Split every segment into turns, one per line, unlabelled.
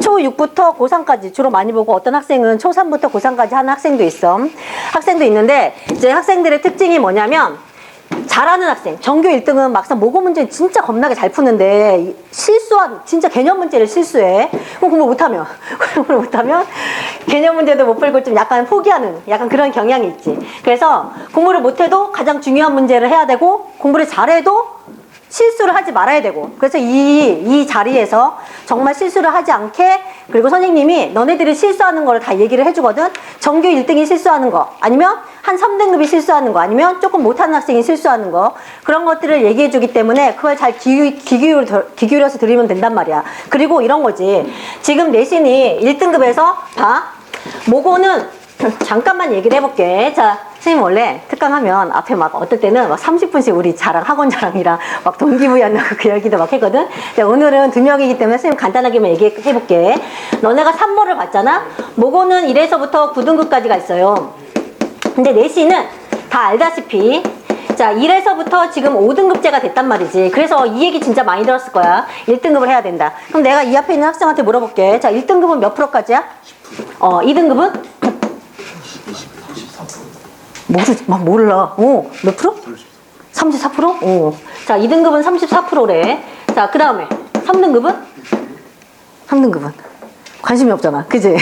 초6부터 고3까지 주로 많이 보고 어떤 학생은 초3부터 고3까지 하는 학생도 있는데 이제 학생들의 특징이 뭐냐면 잘하는 학생, 전교 1등은 막상 모고 문제는 진짜 겁나게 잘 푸는데 진짜 개념 문제를 실수해. 그럼 공부 못하면 개념 문제도 못 풀고 좀 약간 포기하는 약간 그런 경향이 있지. 그래서 공부를 못해도 가장 중요한 문제를 해야 되고 공부를 잘해도 실수를 하지 말아야 되고, 그래서 이 자리에서 정말 실수를 하지 않게, 그리고 선생님이 너네들이 실수하는 거를 다 얘기를 해주거든. 전교 1등이 실수하는 거, 아니면 한 3등급이 실수하는 거, 아니면 조금 못하는 학생이 실수하는 거, 그런 것들을 얘기해 주기 때문에 그걸 잘 귀 기울여서 들으면 된단 말이야. 그리고 이런 거지. 지금 내신이 1등급에서 봐. 모고는 잠깐만 얘기를 해볼게. 자, 선생님 원래 특강하면 앞에 막 어떨 때는 막 30분씩 우리 학원 자랑이랑 막 동기부여한다고 그 얘기도 막 했거든. 근데 오늘은 2명이기 때문에 선생님 간단하게만 얘기해볼게. 너네가 3모를 봤잖아? 모고는 1에서부터 9등급까지가 있어요. 근데 내신은 다 알다시피 자, 1에서부터 지금 5등급제가 됐단 말이지. 그래서 이 얘기 진짜 많이 들었을 거야. 1등급을 해야 된다. 그럼 내가 이 앞에 있는 학생한테 물어볼게. 자, 1등급은 몇 프로까지야? 2등급은? 몰라. 몇 프로? 34%? 자, 2등급은 34%래. 자, 그 다음에 3등급은? 3등급은? 관심이 없잖아. 그지?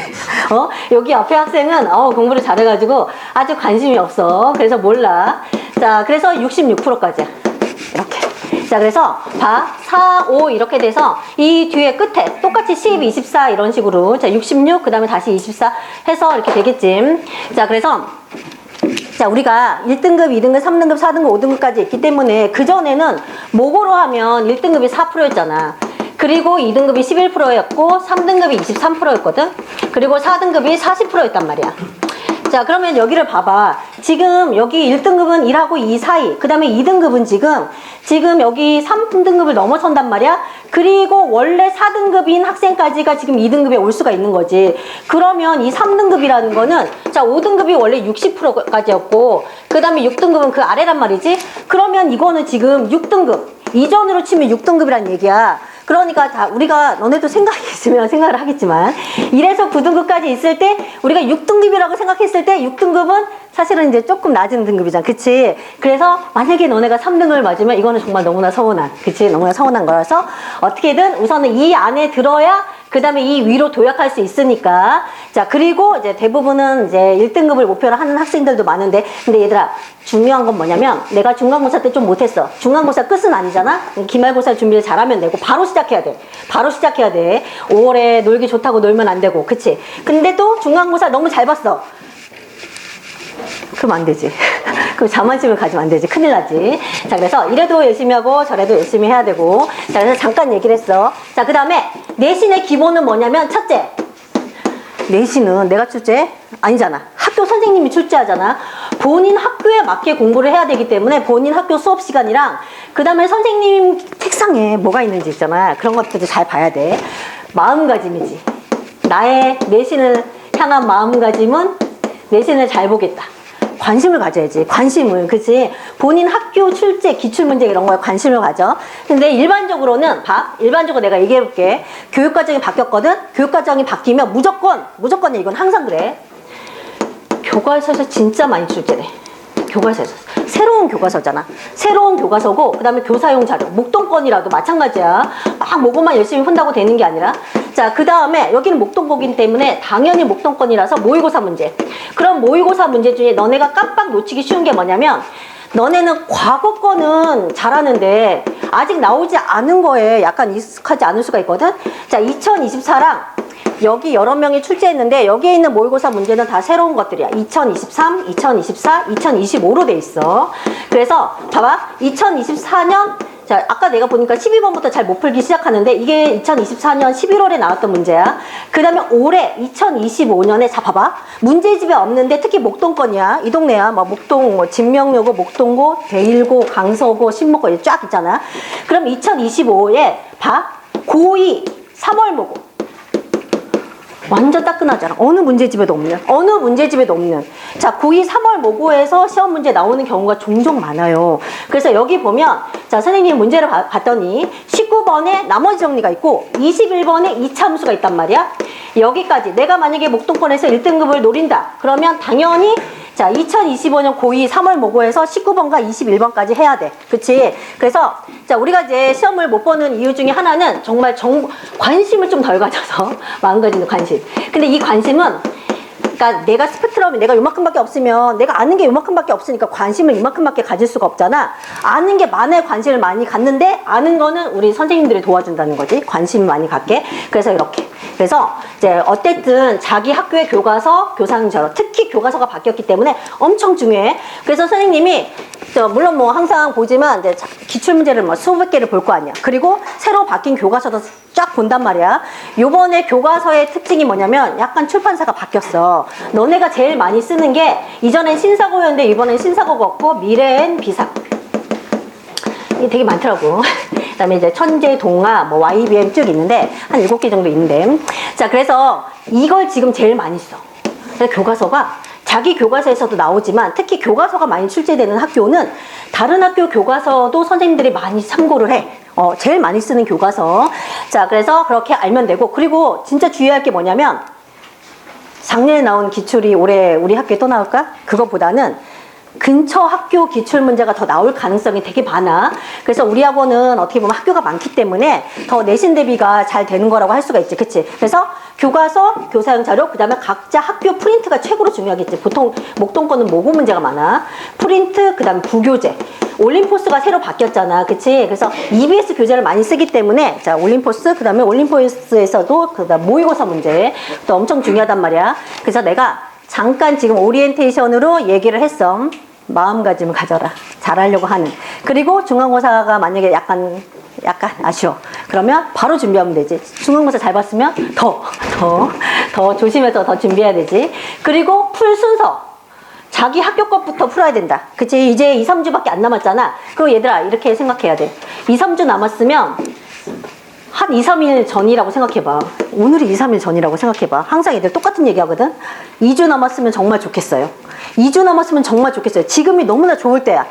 여기 앞에 학생은, 공부를 잘해가지고 아주 관심이 없어. 그래서 몰라. 자, 그래서 66%까지야. 이렇게. 자, 그래서 봐. 4, 5 이렇게 돼서 이 뒤에 끝에 똑같이 10, 24 이런 식으로. 자, 66, 그 다음에 다시 24 해서 이렇게 되겠지. 자, 그래서 자, 우리가 1등급, 2등급, 3등급, 4등급, 5등급까지 있기 때문에 그전에는 모고로 하면 1등급이 4%였잖아. 그리고 2등급이 11%였고 3등급이 23%였거든. 그리고 4등급이 40%였단 말이야. 자, 그러면 여기를 봐봐. 지금 여기 1등급은 1하고 2 사이, 그 다음에 2등급은 지금 여기 3등급을 넘어선단 말이야. 그리고 원래 4등급인 학생까지가 지금 2등급에 올 수가 있는 거지. 그러면 이 3등급이라는 거는 자, 5등급이 원래 60%까지였고 그 다음에 6등급은 그 아래란 말이지. 그러면 이거는 지금 6등급, 이전으로 치면 6등급이란 얘기야. 그러니까 다 우리가 너네도 생각이 있으면 생각을 하겠지만 1에서 9등급까지 있을 때 우리가 6등급이라고 생각했을 때 6등급은 사실은 이제 조금 낮은 등급이잖아. 그치? 그래서 만약에 너네가 3등급을 맞으면 이거는 정말 너무나 서운한, 그치? 너무나 서운한 거라서 어떻게든 우선은 이 안에 들어야 그 다음에 이 위로 도약할 수 있으니까. 자, 그리고 이제 대부분은 이제 1등급을 목표로 하는 학생들도 많은데, 근데 얘들아, 중요한 건 뭐냐면, 내가 중간고사 때 좀 못했어. 중간고사 끝은 아니잖아? 기말고사 준비를 잘하면 되고, 바로 시작해야 돼. 바로 시작해야 돼. 5월에 놀기 좋다고 놀면 안 되고, 그치? 근데 또 중간고사 너무 잘 봤어. 그럼 안 되지. 그럼 자만심을 가지면 안 되지. 큰일 나지. 자, 그래서 이래도 열심히 하고 저래도 열심히 해야 되고. 자, 그래서 잠깐 얘기를 했어. 자, 그 다음에 내신의 기본은 뭐냐면 첫째, 내신은 내가 출제? 아니잖아. 학교 선생님이 출제하잖아. 본인 학교에 맞게 공부를 해야 되기 때문에 본인 학교 수업 시간이랑 그 다음에 선생님 책상에 뭐가 있는지 있잖아. 그런 것들도 잘 봐야 돼. 마음가짐이지. 나의 내신을 향한 마음가짐은 내신을 잘 보겠다. 관심을 가져야지. 관심을. 그치? 본인 학교 출제, 기출문제 이런 거에 관심을 가져. 근데 일반적으로는 일반적으로 내가 얘기해볼게. 교육과정이 바뀌었거든? 교육과정이 바뀌면 무조건이야. 이건 항상 그래. 교과서에서 진짜 많이 출제돼. 교과서에서. 새로운 교과서잖아. 새로운 교과서고, 그 다음에 교사용 자료. 목동권이라도 마찬가지야. 막 모고만 열심히 푼다고 되는 게 아니라. 자, 그 다음에 여기는 목동고이기 때문에 당연히 목동권이라서 모의고사 문제. 그럼 모의고사 문제 중에 너네가 깜빡 놓치기 쉬운 게 뭐냐면, 너네는 과거 거는 잘하는데 아직 나오지 않은 거에 약간 익숙하지 않을 수가 있거든. 자, 2024랑 여기 여러 명이 출제했는데 여기에 있는 모의고사 문제는 다 새로운 것들이야. 2023, 2024, 2025로 돼 있어. 그래서 봐봐. 2024년 자, 아까 내가 보니까 12번부터 잘 못 풀기 시작하는데 이게 2024년 11월에 나왔던 문제야. 그 다음에 올해 2025년에 자 봐봐. 문제집에 없는데 특히 목동권이야. 이 동네야. 뭐 목동, 진명여고, 목동고, 대일고, 강서고, 신목고 이렇게 쫙 있잖아. 그럼 2025에 봐. 고2 3월 모고. 완전 따끈하잖아. 어느 문제집에도 없는. 자, 고2 3월 모고에서 시험 문제 나오는 경우가 종종 많아요. 그래서 여기 보면, 자, 선생님 문제를 봤더니 19번에 나머지 정리가 있고 21번에 이차함수가 있단 말이야. 여기까지 내가 만약에 목동권에서 1등급을 노린다. 그러면 당연히 자, 2025년 고2 3월 모고에서 19번과 21번까지 해야 돼. 그치? 그래서, 자, 우리가 이제 시험을 못 보는 이유 중에 하나는 정말 관심을 좀 덜 가져서, 마음가짐의 관심. 근데 이 관심은, 그러니까 내가 스펙트럼이 내가 요만큼밖에 없으면, 내가 아는 게 요만큼밖에 없으니까 관심을 이만큼밖에 가질 수가 없잖아. 아는 게 많아야 관심을 많이 갖는데, 아는 거는 우리 선생님들이 도와준다는 거지. 관심 많이 갖게. 그래서 이렇게. 그래서 이제 어쨌든 자기 학교의 교과서, 교사항처럼 특히 교과서가 바뀌었기 때문에 엄청 중요해. 그래서 선생님이 물론 뭐 항상 보지만 이제 기출문제를 뭐 수백 개를 볼 거 아니야. 그리고 새로 바뀐 교과서도 쫙 본단 말이야. 요번에 교과서의 특징이 뭐냐면 약간 출판사가 바뀌었어. 너네가 제일 많이 쓰는 게 이전엔 신사고였는데 이번엔 신사고가 없고 미래엔 비상. 이게 되게 많더라고. 그 다음에 이제 천재, 동화, 뭐 YBM 쭉 있는데 한 7개 정도 있는데, 자, 그래서 이걸 지금 제일 많이 써. 그래서 교과서가 자기 교과서에서도 나오지만 특히 교과서가 많이 출제되는 학교는 다른 학교 교과서도 선생님들이 많이 참고를 해. 제일 많이 쓰는 교과서. 자, 그래서 그렇게 알면 되고, 그리고 진짜 주의할 게 뭐냐면 작년에 나온 기출이 올해 우리 학교에 또 나올까? 그거보다는 근처 학교 기출 문제가 더 나올 가능성이 되게 많아. 그래서 우리 학원은 어떻게 보면 학교가 많기 때문에 더 내신 대비가 잘 되는 거라고 할 수가 있지. 그치? 그래서 교과서, 교사용 자료, 그 다음에 각자 학교 프린트가 최고로 중요하겠지. 보통 목동권은 모고 문제가 많아. 프린트, 그 다음에 부교재. 올림포스가 새로 바뀌었잖아. 그치? 그래서 EBS 교재를 많이 쓰기 때문에, 자, 올림포스, 그 다음에 올림포스에서도 그 다음 모의고사 문제 또 엄청 중요하단 말이야. 그래서 내가 잠깐 지금 오리엔테이션으로 얘기를 했어. 마음가짐을 가져라. 잘하려고 하는. 그리고 중간고사가 만약에 약간 아쉬워. 그러면 바로 준비하면 되지. 중간고사 잘 봤으면 더 조심해서 더 준비해야 되지. 그리고 풀 순서. 자기 학교 것부터 풀어야 된다. 그치? 이제 2, 3주밖에 안 남았잖아. 그럼 얘들아, 이렇게 생각해야 돼. 2, 3주 남았으면 한 2, 3일 전이라고 생각해봐. 오늘이 2, 3일 전이라고 생각해봐. 항상 얘들 똑같은 얘기 하거든. 2주 남았으면 정말 좋겠어요. 2주 남았으면 정말 좋겠어요. 지금이 너무나 좋을 때야.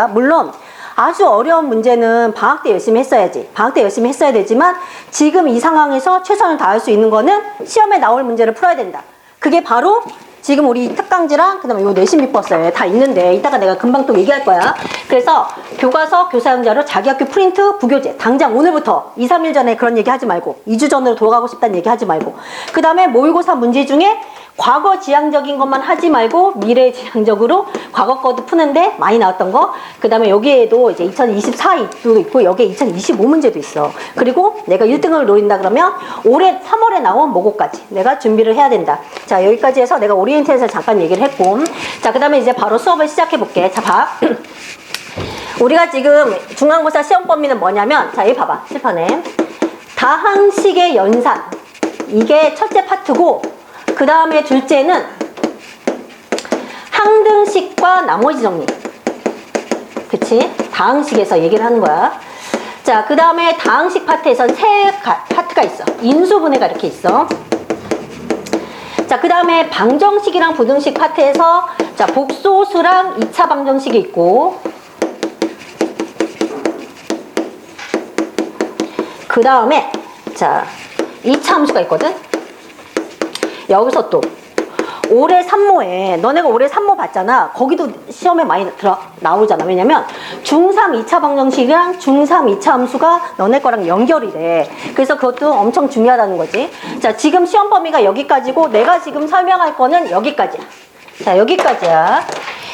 물론 아주 어려운 문제는 방학 때 열심히 했어야지. 방학 때 열심히 했어야 되지만 지금 이 상황에서 최선을 다할 수 있는 거는 시험에 나올 문제를 풀어야 된다. 그게 바로 지금 우리 특강지랑 그다음에 요 내신 비법서에 다 있는데 이따가 내가 금방 또 얘기할 거야. 그래서 교과서, 교사용 자료, 자기 학교 프린트, 부교재 당장 오늘부터 2, 3일 전에 그런 얘기 하지 말고 2주 전으로 돌아가고 싶다는 얘기 하지 말고 그 다음에 모의고사 문제 중에 과거 지향적인 것만 하지 말고 미래 지향적으로 과거 거도 푸는데 많이 나왔던 거. 그 다음에 여기에도 이제 2024도 있고 여기에 2025 문제도 있어. 그리고 내가 1등을 노린다 그러면 올해 3월에 나온 모고까지 내가 준비를 해야 된다. 자, 여기까지 해서 내가 오리엔테이션에서 잠깐 얘기를 했고, 자, 그 다음에 이제 바로 수업을 시작해 볼게. 자, 봐. 우리가 지금 중간고사 시험 범위는 뭐냐면, 자, 여기 봐봐. 칠판에 다항식의 연산, 이게 첫째 파트고, 그 다음에 둘째는 항등식과 나머지 정리. 그치? 다항식에서 얘기를 하는 거야. 자, 그 다음에 다항식 파트에선 세 파트가 있어. 인수분해가 이렇게 있어. 자, 그 다음에 방정식이랑 부등식 파트에서 자, 복소수랑 2차 방정식이 있고, 그 다음에 자, 2차 함수가 있거든? 여기서 또 올해 산모에 너네가 올해 산모 봤잖아. 거기도 시험에 많이 나오잖아. 왜냐면 중3 2차 방정식이랑 중3 2차 함수가 너네 거랑 연결이 돼. 그래서 그것도 엄청 중요하다는 거지. 자, 지금 시험 범위가 여기까지고 내가 지금 설명할 거는 여기까지야. 자, 여기까지야.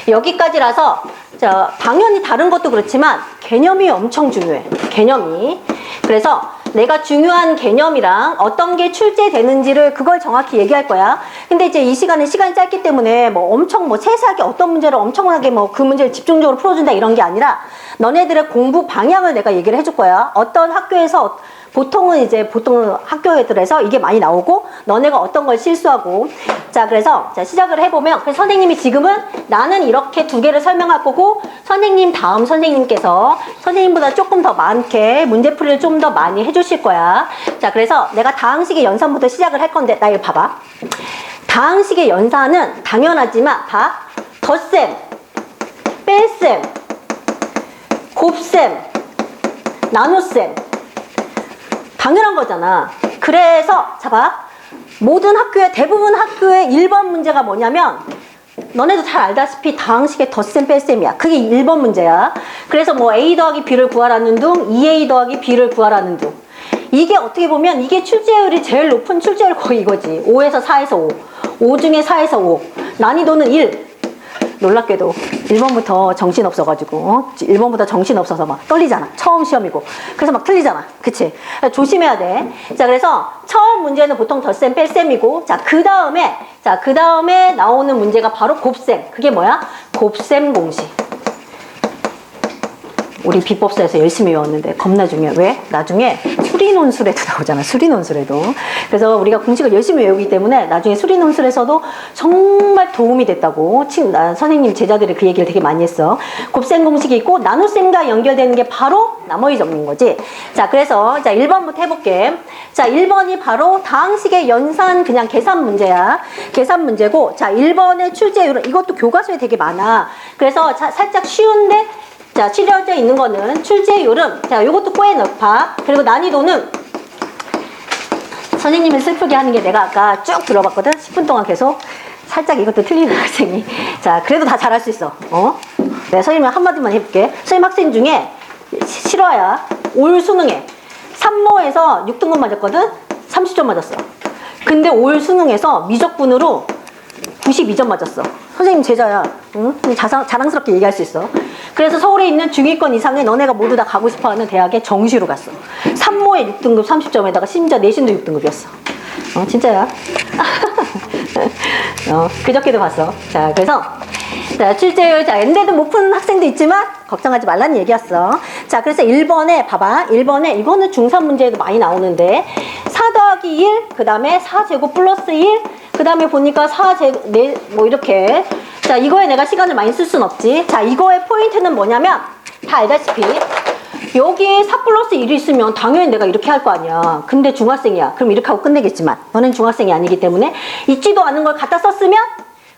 여기까지라서 자, 당연히 다른 것도 그렇지만 개념이 엄청 중요해. 개념이. 그래서 내가 중요한 개념이랑 어떤 게 출제되는지를 그걸 정확히 얘기할 거야. 근데 이제 이 시간이 짧기 때문에 뭐 엄청 뭐 세세하게 어떤 문제를 엄청나게 뭐 그 문제를 집중적으로 풀어준다 이런 게 아니라 너네들의 공부 방향을 내가 얘기를 해줄 거야. 어떤 학교에서 보통은 이제 보통 학교 애들에서 이게 많이 나오고 너네가 어떤 걸 실수하고 자 그래서 자 시작을 해보면 그래서 선생님이 지금은 나는 이렇게 두 개를 설명할 거고 선생님 다음 선생님께서 선생님보다 조금 더 많게 문제풀이를 좀 더 많이 해주실 거야. 자 그래서 내가 다항식의 연산부터 시작을 할 건데 나 이거 봐봐. 다항식의 연산은 당연하지만 봐. 덧셈, 뺄셈, 곱셈, 나눗셈 당연한 거잖아. 그래서 자 봐. 모든 학교에 대부분 학교의 1번 문제가 뭐냐면 너네도 잘 알다시피 다항식의 덧셈 뺄셈이야. 그게 1번 문제야. 그래서 뭐 A 더하기 B를 구하라는 둥 2A 더하기 B를 구하라는 둥 이게 어떻게 보면 이게 출제율이 제일 높은 출제율 거의 이거지. 5에서 4에서 5 5 중에 4에서 5 난이도는 1 놀랍게도 1번부터 정신없어가지고 1번부터 정신없어서 막 떨리잖아. 처음 시험이고 그래서 막 틀리잖아. 그치? 조심해야 돼. 자 그래서 처음 문제는 보통 덧셈 뺄셈이고 자 그 다음에 나오는 문제가 바로 곱셈. 그게 뭐야? 곱셈 공식. 우리 비법서에서 열심히 외웠는데 겁나 중요해. 왜? 나중에 수리논술에도 나오잖아. 수리논술에도. 그래서 우리가 공식을 열심히 외우기 때문에 나중에 수리논술에서도 정말 도움이 됐다고 선생님 제자들이 그 얘기를 되게 많이 했어. 곱셈 공식이 있고 나눗셈과 연결되는 게 바로 나머지 점인 거지. 자 그래서 자 1번부터 해볼게. 자 1번이 바로 다항식의 연산 그냥 계산 문제야. 계산 문제고 자 1번의 출제율은 이것도 교과서에 되게 많아. 그래서 자, 살짝 쉬운데 자, 실려져 있는 거는 출제율은 자, 요것도 꼬에 넣봐. 그리고 난이도는 선생님을 슬프게 하는 게 내가 아까 쭉 들어봤거든. 10분 동안 계속 살짝 이것도 틀리는 학생이. 자, 그래도 다 잘할 수 있어. 내가 선생님 한마디만 해볼게. 선생님 학생 중에 실화야. 올 수능에 3모에서 6등급 맞았거든. 30점 맞았어. 근데 올 수능에서 미적분으로 92점 맞았어. 선생님 제자야. 응? 자랑스럽게 얘기할 수 있어. 그래서 서울에 있는 중위권 이상의 너네가 모두 다 가고 싶어하는 대학에 정시로 갔어. 3모에 6등급 30점에다가 심지어 내신도 6등급이었어. 진짜야. 그저께도 봤어. 자, 그래서 자, 출제율 자, 엔데도 못 푼 학생도 있지만 걱정하지 말라는 얘기였어. 자, 그래서 1번에 봐봐. 1번에 이거는 중3 문제에도 많이 나오는데 4 더하기 1, 그 다음에 4제곱 플러스 1, 그 다음에 보니까 4제곱, 뭐 이렇게. 자, 이거에 내가 시간을 많이 쓸 순 없지. 자, 이거의 포인트는 뭐냐면 다 알다시피 여기에 4 플러스 1이 있으면 당연히 내가 이렇게 할 거 아니야. 근데 중학생이야. 그럼 이렇게 하고 끝내겠지만 너는 중학생이 아니기 때문에 있지도 않은 걸 갖다 썼으면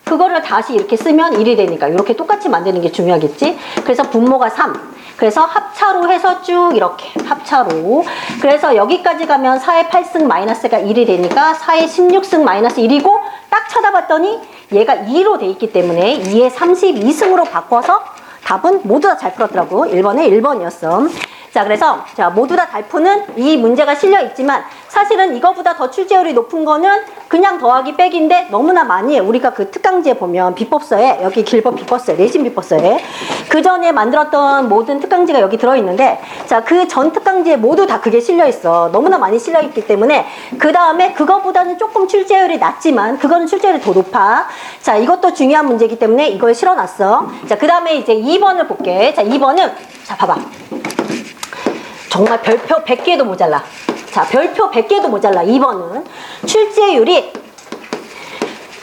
그거를 다시 이렇게 쓰면 1이 되니까 이렇게 똑같이 만드는 게 중요하겠지. 그래서 분모가 3. 그래서 합차로 해서 쭉 이렇게 합차로. 그래서 여기까지 가면 4의 8승 마이너스가 1이 되니까 4의 16승 마이너스 1이고 딱 쳐다봤더니 얘가 2로 돼 있기 때문에 2의 32승으로 바꿔서 답은 모두 다 잘 풀었더라고. 1번에 1번이었어. 자, 그래서 자, 모두 다 잘 푸는 이 문제가 실려 있지만 사실은 이거보다 더 출제율이 높은 거는 그냥 더하기 빼기인데 너무나 많이 우리가 그 특강지에 보면 비법서에 여기 길법 비법서에 내신 비법서에 그 전에 만들었던 모든 특강지가 여기 들어있는데 자, 그 전 특강지에 모두 다 그게 실려 있어. 너무나 많이 실려 있기 때문에 그 다음에 그거보다는 조금 출제율이 낮지만 그거는 출제율이 더 높아. 자, 이것도 중요한 문제이기 때문에 이걸 실어놨어. 자, 그 다음에 이제 2번을 볼게. 자, 2번은 자, 봐봐. 정말 별표 100개도 모자라. 자, 별표 100개도 모자라. 2번은 출제율이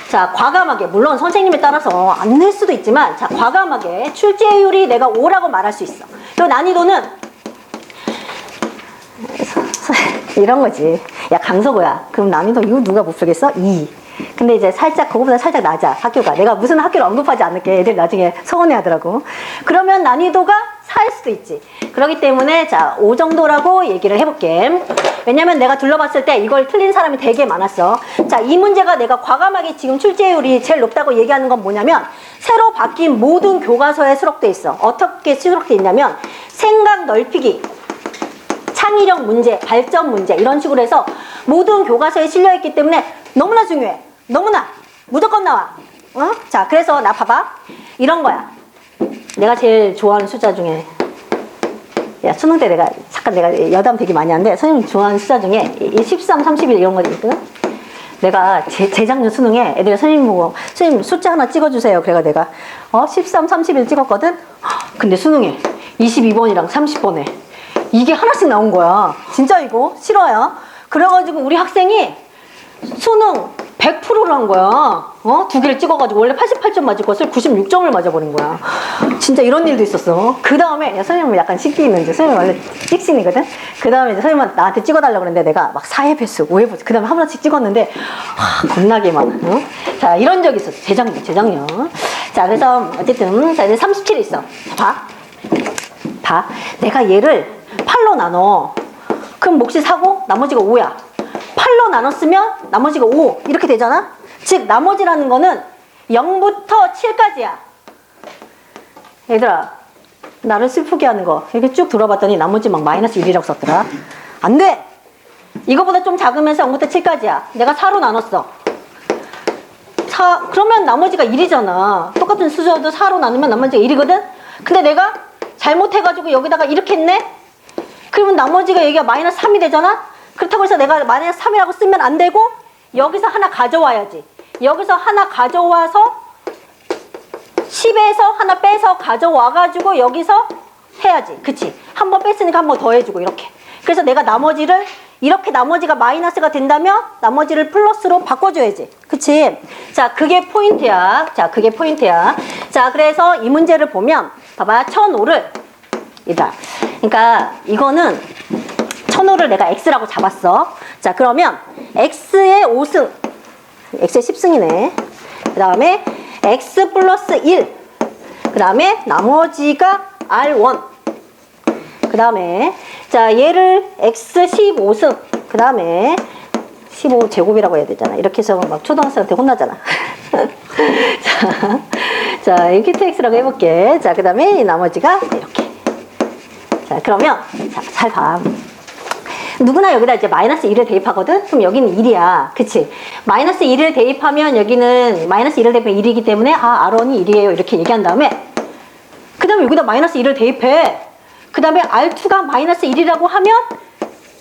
자, 과감하게 물론 선생님에 따라서 안 낼 수도 있지만 자, 과감하게 출제율이 내가 5라고 말할 수 있어. 그리고 난이도는 이런 거지. 야, 강서구야. 그럼 난이도 이거 누가 못 풀겠어? 2. 근데 이제 살짝 그거보다 살짝 낮아. 학교가. 내가 무슨 학교를 언급하지 않을게. 애들 나중에 서운해 하더라고. 그러면 난이도가 4일 수도 있지. 그렇기 때문에 자, 5 정도라고 얘기를 해볼게. 왜냐면 내가 둘러봤을 때 이걸 틀린 사람이 되게 많았어. 자, 이 문제가 내가 과감하게 지금 출제율이 제일 높다고 얘기하는 건 뭐냐면 새로 바뀐 모든 교과서에 수록돼 있어. 어떻게 수록돼 있냐면 생각 넓히기, 창의력 문제, 발전 문제 이런 식으로 해서 모든 교과서에 실려있기 때문에 너무나 중요해. 너무나 무조건 나와. 자, 그래서 나 봐봐. 이런 거야. 내가 제일 좋아하는 숫자 중에 야, 수능 때 내가 잠깐 내가 여담 되게 많이 하는데 선생님 좋아하는 숫자 중에 13, 31 이런 거 있거든. 내가 재작년 수능에 애들이 선생님 보고 선생님 숫자 하나 찍어주세요. 그래가 내가 13, 31 찍었거든. 근데 수능에 22번이랑 30번에 이게 하나씩 나온 거야. 진짜 이거 싫어요. 그래가지고 우리 학생이 수능 100%를 한 거야. 두 개를 찍어가지고 원래 88점 맞을 것을 96점을 맞아버린 거야. 진짜 이런 일도 있었어. 그 다음에 선생님은 약간 식기 있는지 선생님 원래 찍신이거든. 그 다음에 이제 선생님은 나한테 찍어달라고 그랬는데 내가 막 4회 패스, 5회 패스 그 다음에 하나씩 찍었는데 겁나게 막 자 이런 적이 있었어. 재작년. 자 그래서 어쨌든 자 이제 37이 있어. 자, 봐. 내가 얘를 8로 나눠. 그럼 몫이 4고 나머지가 5야. 8로 나눴으면 나머지가 5 이렇게 되잖아. 즉 나머지라는 거는 0부터 7까지야. 얘들아 나를 슬프게 하는 거 이렇게 쭉 들어봤더니 나머지 막 마이너스 1이라고 썼더라. 안 돼. 이거보다 좀 작으면서 0부터 7까지야. 내가 4로 나눴어. 4 그러면 나머지가 1이잖아. 똑같은 수저도 4로 나누면 나머지가 1이거든. 근데 내가 잘못해가지고 여기다가 이렇게 했네. 그러면 나머지가 여기가 마이너스 3이 되잖아. 그렇다고 해서 내가 마이너스 3이라고 쓰면 안 되고 여기서 하나 가져와야지. 여기서 하나 가져와서 10에서 하나 빼서 가져와가지고 여기서 해야지. 그치? 한 번 뺐으니까 한 번 더 해주고 이렇게. 그래서 내가 나머지를 이렇게 나머지가 마이너스가 된다면 나머지를 플러스로 바꿔줘야지. 그치? 자 그게 포인트야. 자 그게 포인트야. 자 그래서 이 문제를 보면 봐봐 1005를 이다. 그러니까 이거는 1005를 내가 x라고 잡았어. 자 그러면 x의 5승 x의 10승이네. 그 다음에 x 플러스 1 그 다음에 나머지가 r1 그 다음에 자 얘를 x 15승 그 다음에 15제곱이라고 해야 되잖아. 이렇게 해서 막 초등학생한테 혼나잖아. 자 인큐트 x라고 해볼게. 자 그 다음에 나머지가 이렇게. 자 그러면 자, 잘 봐. 누구나 여기다 이제 마이너스 1을 대입하거든? 그럼 여기는 1이야. 그치? 마이너스 1을 대입하면 여기는 마이너스 1을 대입하면 1이기 때문에 R1이 1이에요. 이렇게 얘기한 다음에 그 다음에 여기다 마이너스 1을 대입해. 그 다음에 R2가 마이너스 1이라고 하면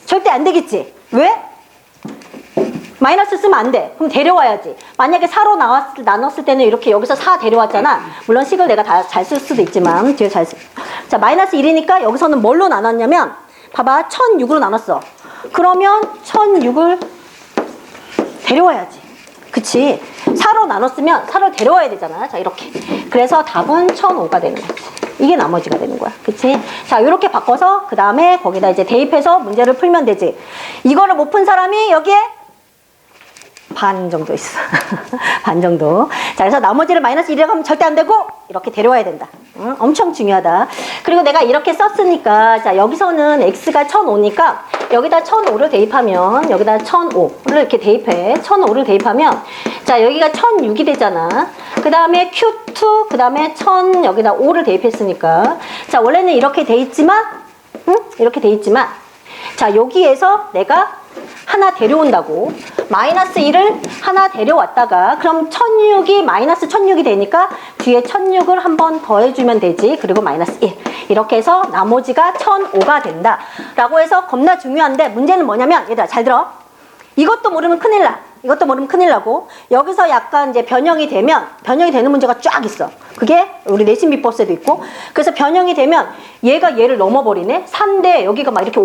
절대 안 되겠지? 왜? 마이너스 쓰면 안 돼. 그럼 데려와야지. 만약에 4로 나눴을 때는 이렇게 여기서 4 데려왔잖아. 물론 식을 내가 다 잘 쓸 수도 있지만 뒤에 잘 쓸. 자 마이너스 1이니까 여기서는 뭘로 나눴냐면 봐봐 1006으로 나눴어. 그러면 1006을 데려와야지. 그치? 4로 나눴으면 4를 데려와야 되잖아. 자 이렇게. 그래서 답은 1005가 되는 거지. 이게 나머지가 되는 거야. 그치? 자 이렇게 바꿔서 그 다음에 거기다 이제 대입해서 문제를 풀면 되지. 이거를 못 푼 사람이 여기에 반 정도 있어. 반 정도. 자, 그래서 나머지를 마이너스 1이라고 하면 절대 안 되고 이렇게 데려와야 된다. 응? 엄청 중요하다. 그리고 내가 이렇게 썼으니까 자 여기서는 x가 1005니까 여기다 1005를 대입하면 여기다 1005를 이렇게 대입해. 1005를 대입하면 자 여기가 1006이 되잖아. 그 다음에 q2 그 다음에 1000 여기다 5를 대입했으니까 자 원래는 이렇게 돼 있지만 응? 이렇게 돼 있지만 자 여기에서 내가 하나 데려온다고 마이너스 1을 하나 데려왔다가 그럼 1006이 마이너스 1006이 되니까 뒤에 1006을 한 번 더해주면 되지. 그리고 마이너스 1 이렇게 해서 나머지가 1005가 된다 라고 해서 겁나 중요한데 문제는 뭐냐면 얘들아 잘 들어. 이것도 모르면 큰일 나. 이것도 모르면 큰일 나고 여기서 약간 이제 변형이 되는 문제가 쫙 있어. 그게 우리 내신 비법에도 있고 그래서 변형이 되면 얘가 얘를 넘어버리네. 3대 여기가 막 이렇게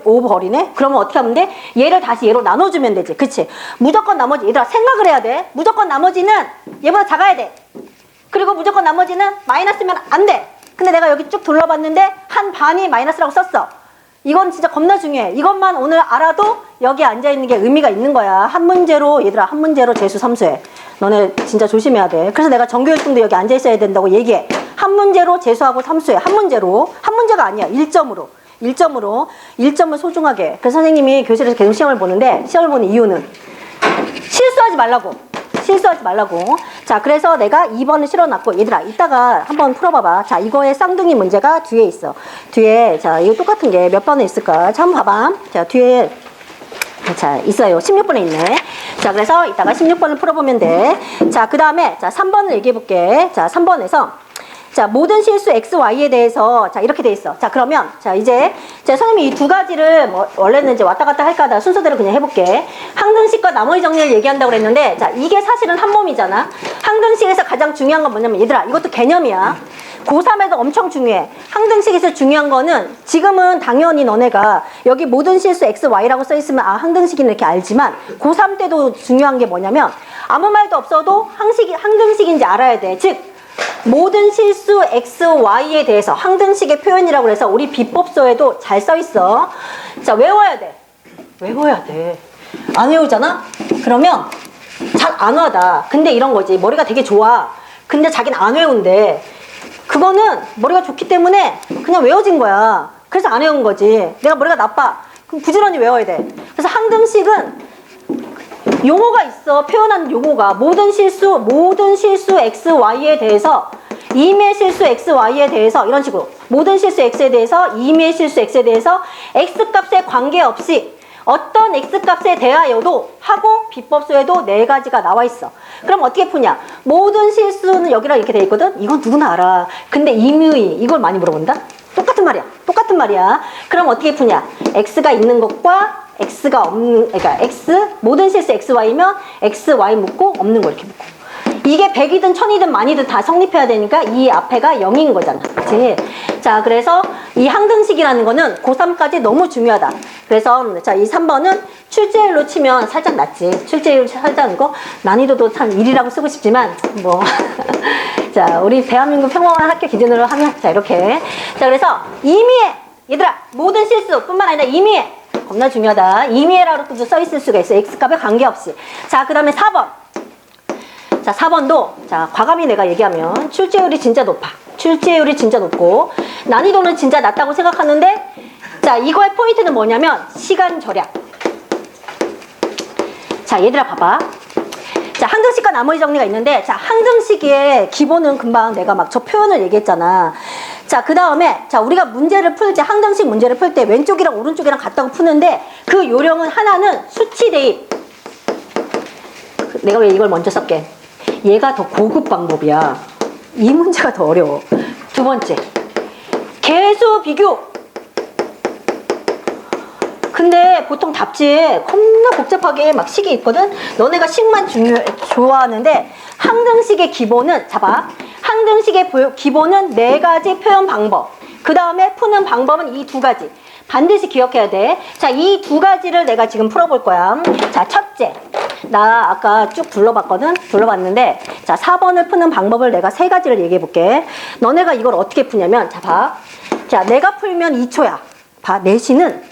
5 버리네. 그러면 어떻게 하면 돼? 얘를 다시 얘로 나눠주면 되지. 그치? 무조건 나머지 얘들아 생각을 해야 돼. 무조건 나머지는 얘보다 작아야 돼. 그리고 무조건 나머지는 마이너스면 안 돼. 근데 내가 여기 쭉 둘러봤는데 한 반이 마이너스라고 썼어. 이건 진짜 겁나 중요해. 이것만 오늘 알아도 여기 앉아있는 게 의미가 있는 거야. 한 문제로 얘들아 한 문제로 재수 3수해. 너네 진짜 조심해야 돼. 그래서 내가 정규 1등도 여기 앉아있어야 된다고 얘기해. 한 문제로 재수하고 3수해. 한 문제로. 한 문제가 아니야. 1점을 소중하게. 그래서 선생님이 교실에서 계속 시험을 보는데 시험을 보는 이유는 실수하지 말라고. 자, 그래서 내가 2번을 실어놨고, 얘들아, 이따가 한번 풀어봐봐. 자, 이거의 쌍둥이 문제가 뒤에 있어. 뒤에, 자, 이거 똑같은 게 몇 번에 있을까? 자, 한번 봐봐. 자, 뒤에, 자, 있어요. 16번에 있네. 자, 그래서 이따가 16번을 풀어보면 돼. 자, 그 다음에, 자, 3번을 얘기해볼게. 자, 3번에서. 자, 모든 실수 x, y에 대해서 자 이렇게 돼 있어. 자 그러면 자 이제 선생님이 이 두 가지를 뭐 원래는 이제 왔다 갔다 할까 하다 순서대로 그냥 해볼게. 항등식과 나머지 정리를 얘기한다고 그랬는데 자 이게 사실은 한 몸이잖아. 항등식에서 가장 중요한 건 뭐냐면 얘들아 이것도 개념이야. 고3에도 엄청 중요해. 항등식에서 중요한 거는 지금은 당연히 너네가 여기 모든 실수 x, y라고 써있으면 아 항등식이네 이렇게 알지만 고3 때도 중요한 게 뭐냐면 아무 말도 없어도 항등식인지 알아야 돼. 즉 모든 실수 x, y에 대해서 항등식의 표현이라고 해서 우리 비법서에도 잘 써있어. 자, 외워야 돼. 외워야 돼. 안 외우잖아? 그러면 잘 안 와다. 근데 이런 거지. 머리가 되게 좋아. 근데 자기는 안 외운대. 그거는 머리가 좋기 때문에 그냥 외워진 거야. 그래서 안 외운 거지. 내가 머리가 나빠. 그럼 부지런히 외워야 돼. 그래서 항등식은 용어가 있어. 표현하는 용어가. 모든 실수 x, y에 대해서 임의 실수 x, y에 대해서 이런 식으로 모든 실수 x에 대해서 임의 실수 x에 대해서 x값에 관계없이 어떤 x값에 대하여도 하고 비법서에도 4가지가 나와 있어. 그럼 어떻게 푸냐? 모든 실수는 여기랑 이렇게 돼 있거든? 이건 누구나 알아. 근데 임의 이걸 많이 물어본다? 똑같은 말이야. 똑같은 말이야. 그럼 어떻게 푸냐? x가 있는 것과 x가 없는, 그러니까 x, 모든 실수 x, y면 x, y 묻고 없는 거 이렇게 묻고. 이게 100이든 1000이든 만이든 다 성립해야 되니까 이 앞에가 0인 거잖아. 그치? 자, 그래서 이 항등식이라는 거는 고3까지 너무 중요하다. 그래서 자, 이 3번은 출제율로 치면 살짝 낮지. 출제율 살짝 거 난이도도 참 1이라고 쓰고 싶지만 뭐 자, 우리 대한민국 평범한 학교 기준으로 하면 자, 이렇게. 자, 그래서 임의의 얘들아, 모든 실수뿐만 아니라 임의의 겁나 중요하다. 임의라고도 써 있을 수가 있어. x값에 관계없이. 자, 그 다음에 4번. 자, 4번도 자, 과감히 내가 얘기하면 출제율이 진짜 높아. 출제율이 진짜 높고 난이도는 진짜 낮다고 생각하는데 자, 이거의 포인트는 뭐냐면 시간 절약. 자, 얘들아 봐봐. 자, 항등식과 나머지 정리가 있는데 자, 항등식의 기본은 금방 내가 막 저 표현을 얘기했잖아. 자, 그 다음에 자, 우리가 문제를 풀 때 항등식 문제를 풀 때 왼쪽이랑 오른쪽이랑 같다고 푸는데 그 요령은 하나는 수치 대입. 내가 왜 이걸 먼저 썼게? 얘가 더 고급 방법이야. 이 문제가 더 어려워. 두 번째, 계수 비교. 근데 보통 답지에 겁나 복잡하게 막 식이 있거든. 너네가 식만 좋아하는데 항등식의 기본은 잡아. 항등식의 기본은 4가지 표현 방법. 그 다음에 푸는 방법은 이 2가지. 반드시 기억해야 돼. 자, 이 2가지를 내가 지금 풀어볼 거야. 자, 첫째. 나 아까 쭉 둘러봤거든? 둘러봤는데, 자, 4번을 푸는 방법을 내가 3가지를 얘기해 볼게. 너네가 이걸 어떻게 푸냐면, 자, 봐. 자, 내가 풀면 2초야. 봐, 내신은,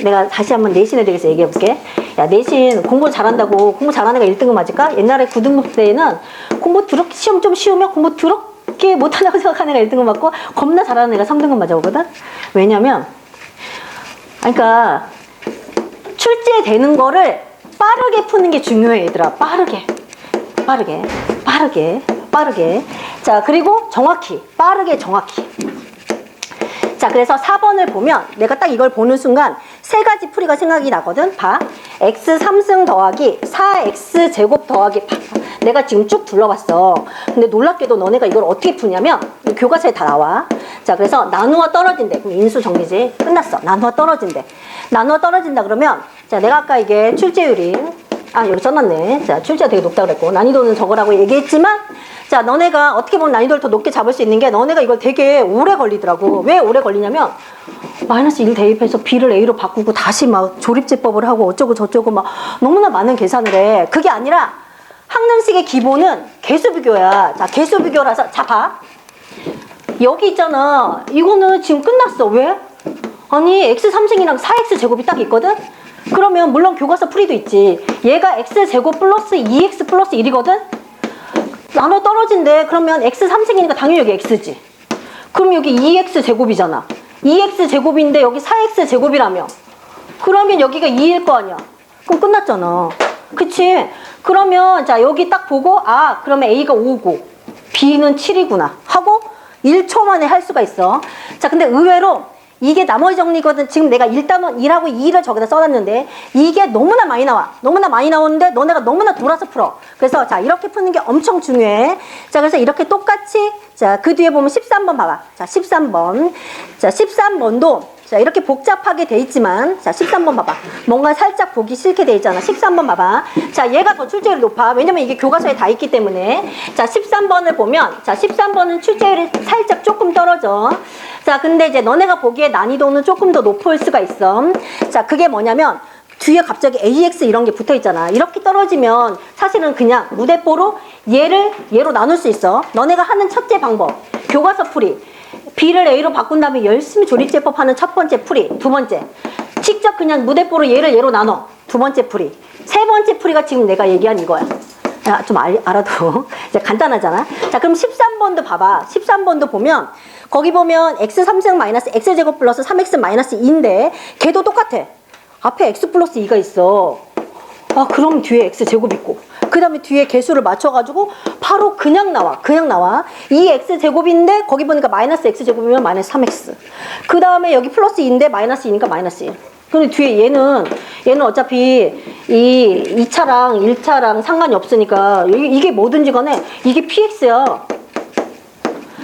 내가 다시 한번 내신에 대해서 얘기해 볼게. 야, 내신 공부 잘한다고, 공부 잘하는 애가 1등급 맞을까? 옛날에 9등급 때에는 공부 시험 좀 쉬우면 공부 더럽게 못한다고 생각하는 애가 1등급 맞고, 겁나 잘하는 애가 3등급 맞아오거든? 왜냐면, 그러니까, 출제되는 거를 빠르게 푸는 게 중요해, 얘들아. 빠르게. 자, 그리고 정확히. 빠르게 정확히. 자, 그래서 4번을 보면 내가 딱 이걸 보는 순간 3가지 풀이가 생각이 나거든. 봐. x 3승 더하기 4x 제곱 더하기 내가 지금 쭉 둘러봤어. 근데 놀랍게도 너네가 이걸 어떻게 푸냐면 교과서에 다 나와. 자, 그래서 나누어 떨어진대. 그럼 인수 정리지. 끝났어. 나누어 떨어진대. 나누어 떨어진다 그러면 자, 내가 아까 이게 출제율이 여기 써놨네. 자, 출제가 되게 높다고 그랬고 난이도는 저거라고 얘기했지만 자, 너네가 어떻게 보면 난이도를 더 높게 잡을 수 있는 게 너네가 이걸 되게 오래 걸리더라고. 왜 오래 걸리냐면 마이너스 1 대입해서 b를 a로 바꾸고 다시 막 조립제법을 하고 어쩌고 저쩌고 막 너무나 많은 계산을 해. 그게 아니라 항등식의 기본은 개수 비교야. 자, 개수 비교라서 자, 봐. 여기 있잖아. 이거는 지금 끝났어. 왜? 아니 x 3승이랑 4x 제곱이 딱 있거든? 그러면 물론 교과서 풀이도 있지. 얘가 x 제곱 플러스 2x 플러스 1이거든? 나눠 떨어진대. 그러면 x 3승이니까 당연히 여기 x지. 그럼 여기 2x 제곱이잖아. 2x 제곱인데 여기 4x 제곱이라며. 그러면 여기가 2일 거 아니야. 그럼 끝났잖아. 그치? 그러면 자, 여기 딱 보고 그러면 a가 5고 b는 7이구나 하고 1초 만에 할 수가 있어. 자, 근데 의외로 이게 나머지 정리거든. 지금 내가 1단원 1하고 2를 저기다 써놨는데 이게 너무나 많이 나와. 너무나 많이 나오는데 너네가 너무나 돌아서 풀어. 그래서 자, 이렇게 푸는 게 엄청 중요해. 자, 그래서 이렇게 똑같이 자, 그 뒤에 보면 13번 봐봐. 자, 13번. 자, 13번도 자, 이렇게 복잡하게 돼 있지만, 자, 13번 봐봐. 뭔가 살짝 보기 싫게 돼 있잖아. 13번 봐봐. 자, 얘가 더 출제율이 높아. 왜냐면 이게 교과서에 다 있기 때문에. 자, 13번을 보면, 자, 13번은 출제율이 살짝 조금 떨어져. 자, 근데 이제 너네가 보기에 난이도는 조금 더 높을 수가 있어. 자, 그게 뭐냐면, 뒤에 갑자기 AX 이런 게 붙어 있잖아. 이렇게 떨어지면 사실은 그냥 무대뽀로 얘로 나눌 수 있어. 너네가 하는 첫째 방법. 교과서 풀이. B를 A로 바꾼 다음에 열심히 조립제법 하는 첫 번째 풀이. 두 번째. 직접 그냥 무대뽀로 얘로 나눠. 두 번째 풀이. 세 번째 풀이가 지금 내가 얘기한 이거야. 야, 좀 알아도. 이제 간단하잖아. 자, 그럼 13번도 봐봐. 13번도 보면, 거기 보면 x3승 마이너스 x제곱 플러스 3x 마이너스 2인데, 걔도 똑같아. 앞에 x 플러스 2가 있어. 아, 그럼 뒤에 x제곱 있고. 그 다음에 뒤에 개수를 맞춰가지고 바로 그냥 나와. 그냥 나와. 이 x제곱인데 거기 보니까 마이너스 x제곱이면 마이너스 3x. 그 다음에 여기 플러스 2인데 마이너스 2니까 마이너스 1. 근데 뒤에 얘는 어차피 이 2차랑 1차랑 상관이 없으니까 이게 뭐든지 간에 이게 px야.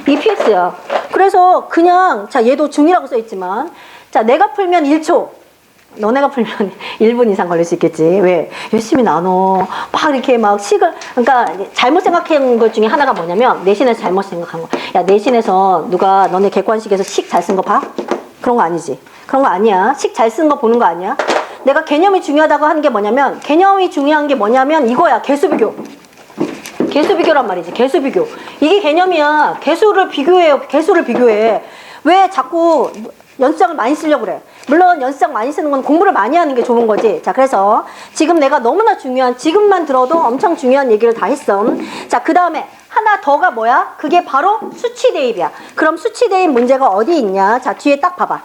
이 px야. 그래서 그냥 자 얘도 중이라고 써있지만 자 내가 풀면 1초. 너네가 풀면 1분 이상 걸릴 수 있겠지. 왜? 열심히 나눠. 막 이렇게 막 그러니까 잘못 생각한 것 중에 하나가 뭐냐면, 내신에서 잘못 생각한 거. 야, 내신에서 누가 너네 객관식에서 식 잘 쓴 거 봐? 그런 거 아니지. 그런 거 아니야. 식 잘 쓴 거 보는 거 아니야. 내가 개념이 중요하다고 하는 게 뭐냐면, 개념이 중요한 게 뭐냐면 이거야. 개수비교. 개수비교란 말이지. 개수비교. 이게 개념이야. 개수를 비교해요. 개수를 비교해. 왜 자꾸 연습장을 많이 쓰려고 그래. 물론 연습장 많이 쓰는 건 공부를 많이 하는 게 좋은 거지. 자, 그래서 지금 내가 너무나 중요한, 지금만 들어도 엄청 중요한 얘기를 다 했어. 자, 그 다음에 하나 더가 뭐야? 그게 바로 수치 대입이야. 그럼 수치 대입 문제가 어디 있냐? 자, 뒤에 딱 봐봐.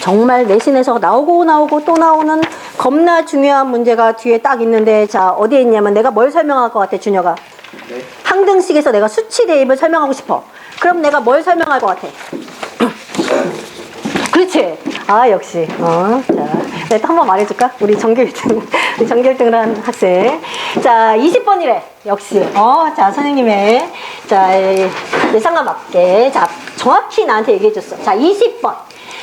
정말 내신에서 나오고 또 나오는 겁나 중요한 문제가 뒤에 딱 있는데, 자, 어디에 있냐면 내가 뭘 설명할 것 같아, 준혁아? 네. 항등식에서 내가 수치 대입을 설명하고 싶어. 그럼 내가 뭘 설명할 것 같아? 그렇지. 아, 역시. 자, 내가 또 한 번 말해줄까? 우리 전교 1등, 우리 전교 1등을 한 학생. 자, 20번이래. 역시. 자, 선생님의, 자, 예상과 맞게. 자, 정확히 나한테 얘기해줬어. 자, 20번.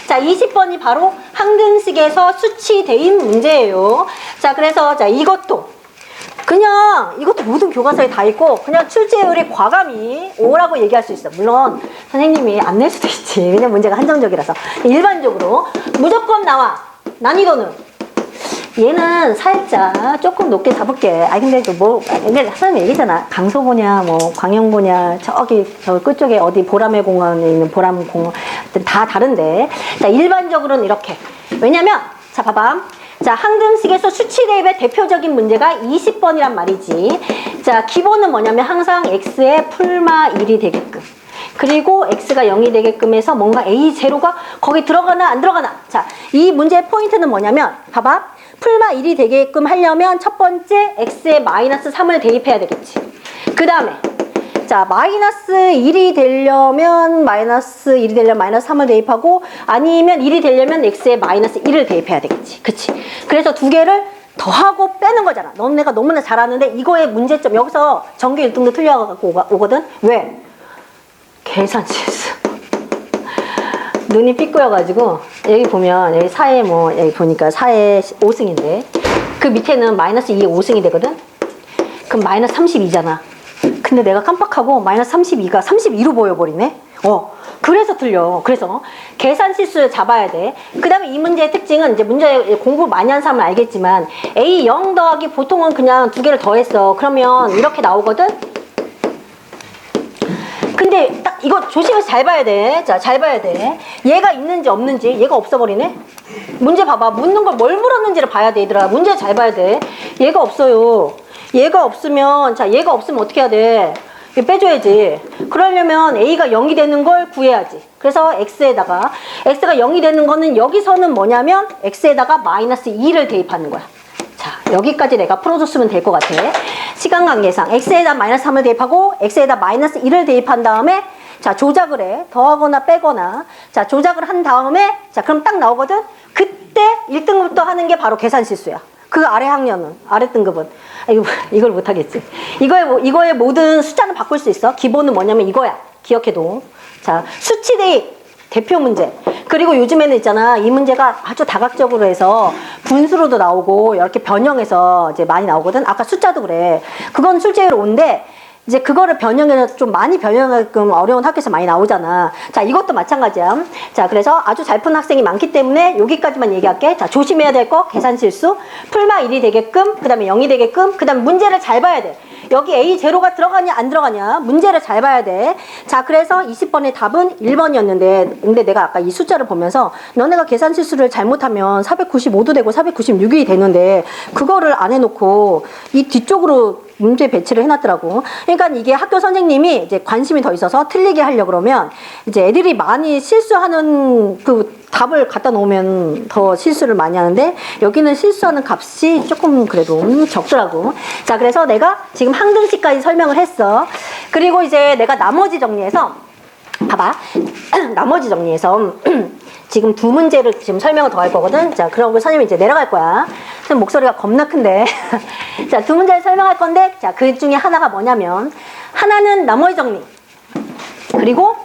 자, 20번이 바로 항등식에서 수치 대입 문제예요. 자, 그래서, 자, 이것도 모든 교과서에 다 있고, 그냥 출제율이 과감히 5라고 얘기할 수 있어. 물론, 선생님이 안 낼 수도 있지. 왜냐면 문제가 한정적이라서. 일반적으로, 무조건 나와. 난이도는. 얘는 살짝 조금 높게 잡을게. 근데 근데 선생님 얘기잖아. 강서보냐, 광양보냐, 저 끝쪽에 어디 보람의 공원에 있는 보람공원. 다 다른데. 자, 일반적으로는 이렇게. 왜냐면, 자, 봐봐. 자, 항등식에서 수치 대입의 대표적인 문제가 20번이란 말이지. 자, 기본은 뭐냐면 항상 x의 풀마 1이 되게끔. 그리고 x가 0이 되게끔 해서 뭔가 a0가 거기 들어가나 안 들어가나. 자, 이 문제의 포인트는 뭐냐면, 봐봐. 풀마 1이 되게끔 하려면 첫 번째 x의 마이너스 3을 대입해야 되겠지. 그 다음에 자, 마이너스 1이 되려면 마이너스 3을 대입하고, 아니면 1이 되려면 x에 마이너스 1을 대입해야 되겠지. 그치? 그래서 두 개를 더하고 빼는 거잖아. 너네가 너무나 잘 아는데 이거의 문제점, 여기서 전교 1등도 틀려갖고 오거든? 왜? 계산 실수. 눈이 삐꾸여가지고, 여기 보면, 여기 4에 여기 보니까 4에 5승인데, 그 밑에는 마이너스 2에 5승이 되거든? 그럼 마이너스 32잖아. 근데 내가 깜빡하고 마이너스 32가 32로 보여버리네? 그래서 틀려. 그래서 계산 실수를 잡아야 돼. 그 다음에 이 문제의 특징은, 이제 문제 공부 많이 한 사람은 알겠지만, A0 더하기 보통은 그냥 두 개를 더했어. 그러면 이렇게 나오거든? 근데 딱 이거 조심해서 잘 봐야 돼. 자, 잘 봐야 돼. 얘가 있는지 없는지. 얘가 없어버리네? 문제 봐봐. 묻는 걸 뭘 물었는지를 봐야 돼, 얘들아. 문제 잘 봐야 돼. 얘가 없어요. 얘가 없으면, 자, 얘가 없으면 어떻게 해야 돼? 빼줘야지. 그러려면 A가 0이 되는 걸 구해야지. 그래서 X가 0이 되는 거는 여기서는 뭐냐면 X에다가 마이너스 2를 대입하는 거야. 자, 여기까지 내가 풀어줬으면 될 것 같아. 시간 관계상 X에다 마이너스 3을 대입하고 X에다 마이너스 1을 대입한 다음에, 자, 조작을 해. 더하거나 빼거나. 자, 조작을 한 다음에, 자, 그럼 딱 나오거든? 그때 1등급부터 하는 게 바로 계산 실수야. 그 아래 학년은, 아래 등급은. 이걸 못하겠지. 이거의 모든 숫자는 바꿀 수 있어. 기본은 뭐냐면 이거야. 기억해도. 자, 수치 대입. 대표 문제. 그리고 요즘에는 있잖아, 이 문제가 아주 다각적으로 해서 분수로도 나오고 이렇게 변형해서 이제 많이 나오거든. 아까 숫자도 그래. 그건 출제율 5인데 이제 그거를 변형해서 좀 많이 변형하게끔 어려운 학교에서 많이 나오잖아. 자, 이것도 마찬가지야. 자, 그래서 아주 잘 푼 학생이 많기 때문에 여기까지만 얘기할게. 자, 조심해야 될 거 계산 실수, 풀마 1이 되게끔, 그 다음에 0이 되게끔, 그 다음에 문제를 잘 봐야 돼. 여기 A0가 들어가냐 안 들어가냐 문제를 잘 봐야 돼. 자, 그래서 20번의 답은 1번이었는데 근데 내가 아까 이 숫자를 보면서 너네가 계산 실수를 잘못하면 495도 되고 496이 되는데 그거를 안 해놓고 이 뒤쪽으로 문제 배치를 해놨더라고. 그러니까 이게 학교 선생님이 이제 관심이 더 있어서 틀리게 하려고 그러면 이제 애들이 많이 실수하는 그 답을 갖다 놓으면 더 실수를 많이 하는데 여기는 실수하는 값이 조금 그래도 적더라고. 자, 그래서 내가 지금 항등식까지 설명을 했어. 그리고 이제 내가 나머지 정리해서 봐봐. 나머지 정리해서 지금 두 문제를 지금 설명을 더 할 거거든. 자, 그러고 선생님이 이제 내려갈 거야. 선생님 목소리가 겁나 큰데. 자, 두 문제를 설명할 건데, 자, 그 중에 하나가 뭐냐면, 하나는 나머지 정리. 그리고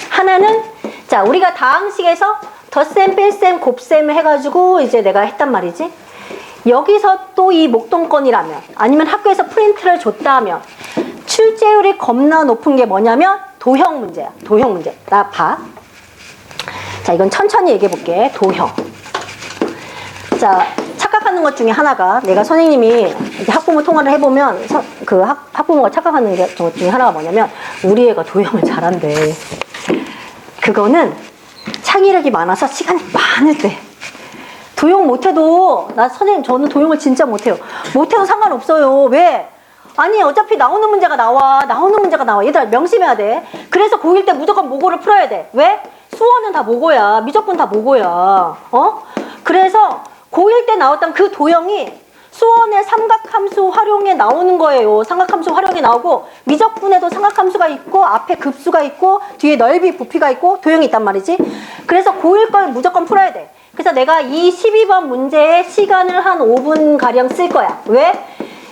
하나는, 자, 우리가 다항식에서 덧셈, 뺄셈, 곱셈 해가지고 이제 내가 했단 말이지. 여기서 또 이 목동권이라면, 아니면 학교에서 프린트를 줬다 하면, 출제율이 겁나 높은 게 뭐냐면, 도형 문제야. 도형 문제. 나 봐. 자, 이건 천천히 얘기해 볼게. 도형. 자, 착각하는 것 중에 하나가 내가 선생님이 학부모 통화를 해보면 그 학부모가 착각하는 것 중에 하나가 뭐냐면 우리 애가 도형을 잘한대. 그거는 창의력이 많아서 시간이 많을 때. 도형 못해도 선생님 저는 도형을 진짜 못해요. 못해도 상관없어요. 왜? 아니 어차피 나오는 문제가 나와. 얘들아 명심해야 돼. 그래서 고1 때 무조건 모고를 풀어야 돼. 왜? 수어는 다 모고야. 미적분 다 모고야. 그래서 고1 때 나왔던 그 도형이 수원의 삼각함수 활용에 나오는 거예요. 삼각함수 활용에 나오고 미적분에도 삼각함수가 있고 앞에 급수가 있고 뒤에 넓이 부피가 있고 도형이 있단 말이지. 그래서 고1 걸 무조건 풀어야 돼. 그래서 내가 이 12번 문제에 시간을 한 5분가량 쓸 거야. 왜?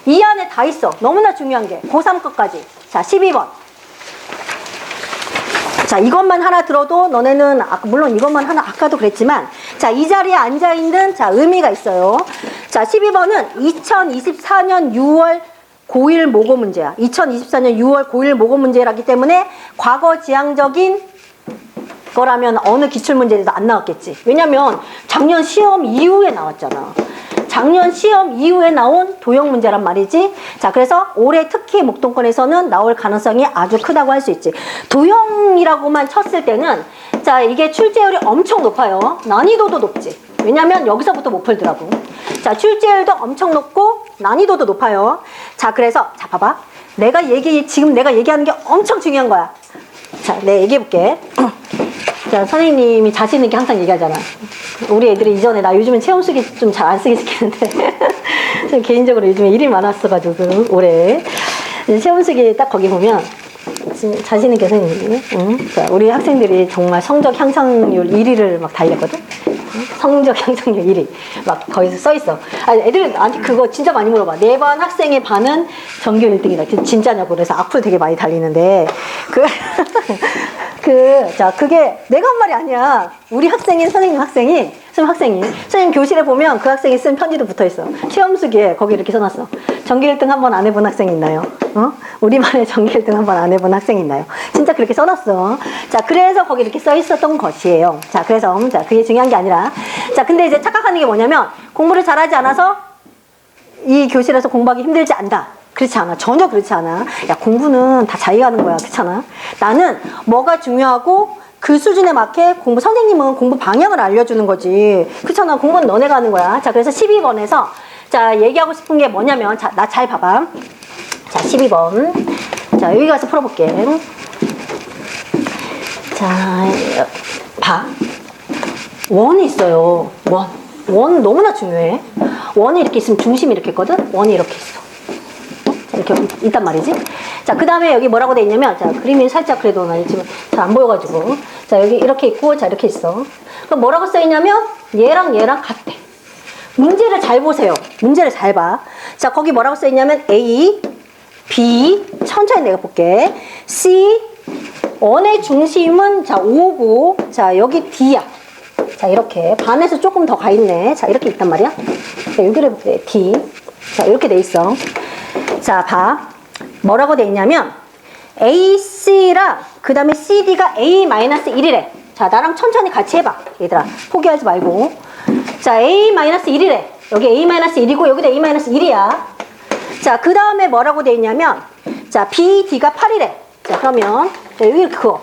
이 안에 다 있어. 너무나 중요한 게 고3 것까지. 자, 12번. 자, 이것만 하나 들어도 너네는 물론 이것만 하나 아까도 그랬지만 자, 이 자리에 앉아있는 자, 의미가 있어요. 자, 12번은 2024년 6월 고1 모고 문제야. 2024년 6월 고1 모고 문제라기 때문에 과거 지향적인 거라면 어느 기출문제에도 안 나왔겠지. 왜냐면 작년 시험 이후에 나왔잖아. 작년 시험 이후에 나온 도형 문제란 말이지. 자, 그래서 올해 특히 목동권에서는 나올 가능성이 아주 크다고 할 수 있지. 도형이라고만 쳤을 때는 자, 이게 출제율이 엄청 높아요. 난이도도 높지. 왜냐면 여기서부터 못 풀더라고. 자, 출제율도 엄청 높고 난이도도 높아요. 자, 그래서 자, 봐봐. 지금 내가 얘기하는 게 엄청 중요한 거야. 자, 내가 얘기해 볼게. 자, 선생님이 자신 있게 항상 얘기하잖아. 우리 애들이 이전에 나 요즘은 체험 쓰기 좀 잘 안 쓰게 시키는데 저는 개인적으로 요즘에 일이 많았어가지고 올해 체험 쓰기 딱 거기 보면 자신 있게 선생님이 자, 우리 학생들이 정말 성적 향상률 1위를 막 달렸거든. 성적 향상률 1위 막 거기서 써있어. 애들 나한테 그거 진짜 많이 물어봐. 내 반 학생의 반은 전교 1등이다. 진짜냐고. 그래서 악플 되게 많이 달리는데 자, 그게 내가 한 말이 아니야. 우리 학생인 선생님 선생님 교실에 보면 그 학생이 쓴 편지도 붙어있어. 시험수기에 거기 이렇게 써놨어. 전교 1등 한 번 안 해본 학생 있나요? 우리반에 전교 1등 한 번 안 해본 학생 있나요? 진짜 그렇게 써놨어. 자, 그래서 거기 이렇게 써있었던 것이에요. 자, 그래서 자, 그게 중요한 게 아니라 자, 근데 이제 착각하는 게 뭐냐면 공부를 잘하지 않아서 이 교실에서 공부하기 힘들지 않다. 그렇지 않아. 전혀 그렇지 않아. 야, 공부는 다 자기가 하는 거야. 그렇잖아. 나는 뭐가 중요하고 그 수준에 맞게 선생님은 공부 방향을 알려주는 거지. 그렇잖아. 공부는 너네가 하는 거야. 자, 그래서 12번에서 자, 얘기하고 싶은 게 뭐냐면 자, 나 잘 봐봐. 자, 12번. 자, 여기 가서 풀어볼게. 자, 봐. 원이 있어요. 원 너무나 중요해. 원이 이렇게 있으면 중심이 이렇게 있거든. 원이 이렇게 있어. 이렇게 있단 말이지. 자, 그 다음에 여기 뭐라고 돼 있냐면, 자, 그림이 살짝 그래도 나 지금 잘 안 보여가지고. 자, 여기 이렇게 있고, 자, 이렇게 있어. 그럼 뭐라고 써 있냐면, 얘랑 같대. 문제를 잘 보세요. 문제를 잘 봐. 자, 거기 뭐라고 써 있냐면, A, B, 천천히 내가 볼게. C, 원의 중심은, 자, O고, 자, 여기 D야. 자, 이렇게. 반에서 조금 더 가 있네. 자, 이렇게 있단 말이야. 자, 여기를 해볼게. D. 자, 이렇게 돼 있어. 자, 봐. 뭐라고 돼 있냐면, AC랑, 그 다음에 CD가 A-1이래. 자, 나랑 천천히 같이 해봐. 얘들아. 포기하지 말고. 자, A-1이래. 여기 A-1이고, 여기도 A-1이야. 자, 그 다음에 뭐라고 돼 있냐면, 자, BD가 8이래. 자, 그러면, 자, 여기 그거.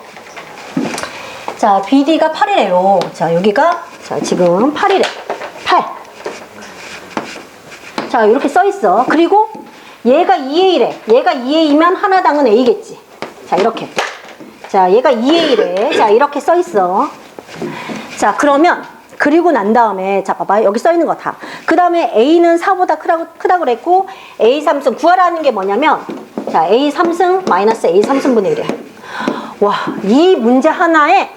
자, BD가 8이래요. 자, 여기가, 자, 지금 8이래. 8. 자, 이렇게 써 있어. 그리고 얘가 2A래. 얘가 2A면 하나당은 A겠지. 자, 이렇게. 자, 얘가 2A래. 자, 이렇게 써 있어. 자, 그러면, 그리고 난 다음에, 자, 봐봐. 여기 써 있는 거 다. 그 다음에 A는 4보다 크다고 그랬고, A 3승 구하라는 게 뭐냐면, 자, A 3승 마이너스 A 3승분의 1이야. 와, 이 문제 하나에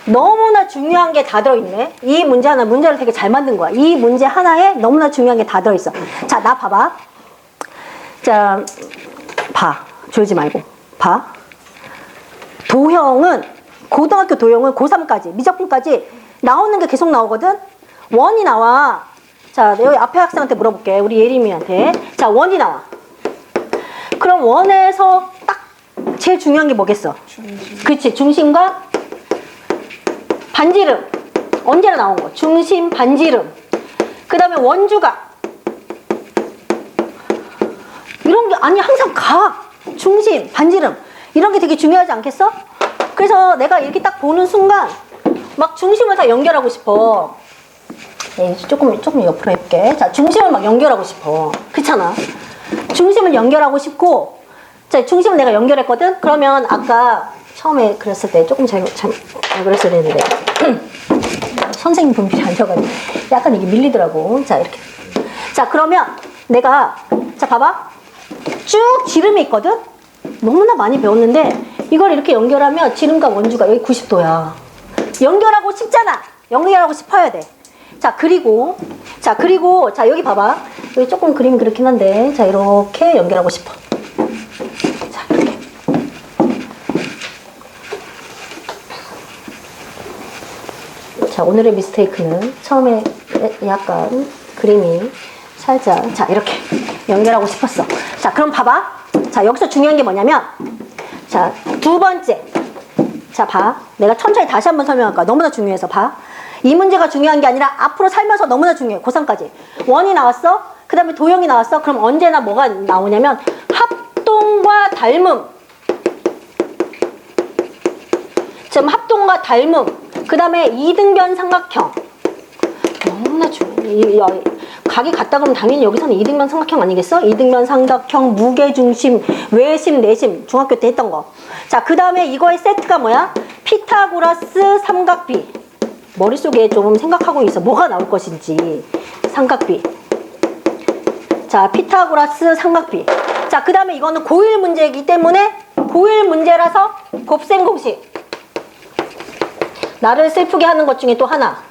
너무나 중요한 게 다 들어있네. 이 문제 하나, 문제를 되게 잘 만든 거야. 이 문제 하나에 너무나 중요한 게 다 들어있어. 자, 나 봐봐. 자, 봐. 졸지 말고. 봐. 도형은, 고등학교 도형은 고3까지, 미적분까지 나오는 게 계속 나오거든? 원이 나와. 자, 여기 앞에 학생한테 물어볼게. 우리 예림이한테. 자, 원이 나와. 그럼 원에서 딱 제일 중요한 게 뭐겠어? 그치, 중심과 반지름. 언제나 나온 거. 중심, 반지름. 그 다음에 원주각. 이런 게, 아니, 항상 각, 중심, 반지름. 이런 게 되게 중요하지 않겠어? 그래서 내가 이렇게 딱 보는 순간, 막 중심을 다 연결하고 싶어. 네, 조금 옆으로 해볼게. 자, 중심을 막 연결하고 싶어. 그렇잖아. 중심을 연결하고 싶고, 자, 중심을 내가 연결했거든? 그러면 아까 처음에 그랬을 때 조금 잘 그랬어야 되는데 선생님 분필이 앉아가지고 약간 이게 밀리더라고. 자, 이렇게. 자, 그러면 내가, 자, 봐봐. 쭉 지름이 있거든? 너무나 많이 배웠는데 이걸 이렇게 연결하면 지름과 원주가 여기 90도야. 연결하고 싶잖아. 연결하고 싶어야 돼. 자, 그리고 자, 여기 봐봐. 여기 조금 그림이 그렇긴 한데, 자, 이렇게 연결하고 싶어. 자, 이렇게. 자, 오늘의 미스테이크는 처음에 약간 그림이 살짝, 자, 이렇게 연결하고 싶었어. 자, 그럼 봐봐. 자, 여기서 중요한 게 뭐냐면, 자, 두 번째. 자, 봐. 내가 천천히 다시 한번 설명할 거야. 너무나 중요해서 봐. 이 문제가 중요한 게 아니라 앞으로 살면서 너무나 중요해. 고3까지. 원이 나왔어? 그 다음에 도형이 나왔어? 그럼 언제나 뭐가 나오냐면 합동과 닮음. 지금 합동과 닮음. 그 다음에 이등변 삼각형. 너무나 중요해. 각이 같다 그러면 당연히 여기서는 이등변 삼각형 아니겠어? 이등변 삼각형, 무게중심, 외심, 내심. 중학교 때 했던 거. 자, 그 다음에 이거의 세트가 뭐야? 피타고라스 삼각비. 머릿속에 좀 생각하고 있어. 뭐가 나올 것인지. 삼각비. 자, 피타고라스 삼각비. 자, 그 다음에 이거는 고1 문제이기 때문에 고1 문제라서 곱셈 공식. 나를 슬프게 하는 것 중에 또 하나.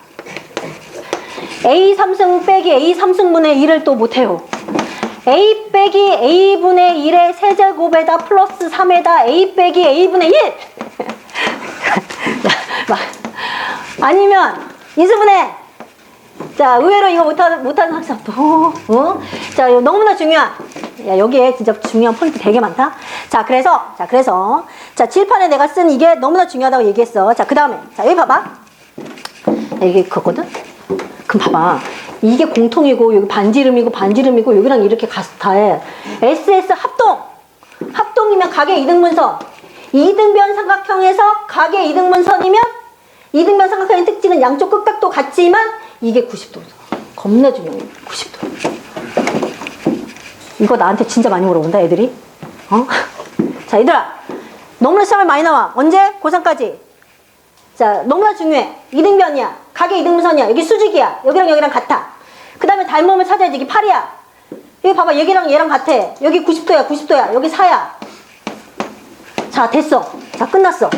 A 3승 빼기 A 3승분의 1을 또 못해요. A 빼기 A분의 1의 세제곱에다 플러스 3에다 A 빼기 A분의 1! 아니면 인수분해. 자, 의외로 이거 못하는 학생 또, 자, 이거 너무나 중요한. 야, 여기에 진짜 중요한 포인트 되게 많다. 자, 그래서 자, 칠판에 내가 쓴 이게 너무나 중요하다고 얘기했어. 자, 그 다음에, 자, 여기 봐봐. 이게 그거거든? 그럼 봐봐. 이게 공통이고, 여기 반지름이고, 여기랑 이렇게 다 해. SS 합동. 합동이면 각의 이등분선. 이등변 삼각형에서 각의 이등분선이면 이등변 삼각형의 특징은 양쪽 끝각도 같지만 이게 90도. 겁나 중요해. 90도. 이거 나한테 진짜 많이 물어본다, 애들이. 자, 얘들아. 너무나 시험에 많이 나와. 언제? 고3까지. 자, 너무나 중요해. 이등변이야. 각의 이등분선이야. 여기 수직이야. 여기랑 같아. 그 다음에 닮음을 찾아야지. 이게 8이야. 여기 봐봐. 여기랑 얘랑 같아. 여기 90도야. 여기 4야. 자, 됐어. 자, 끝났어.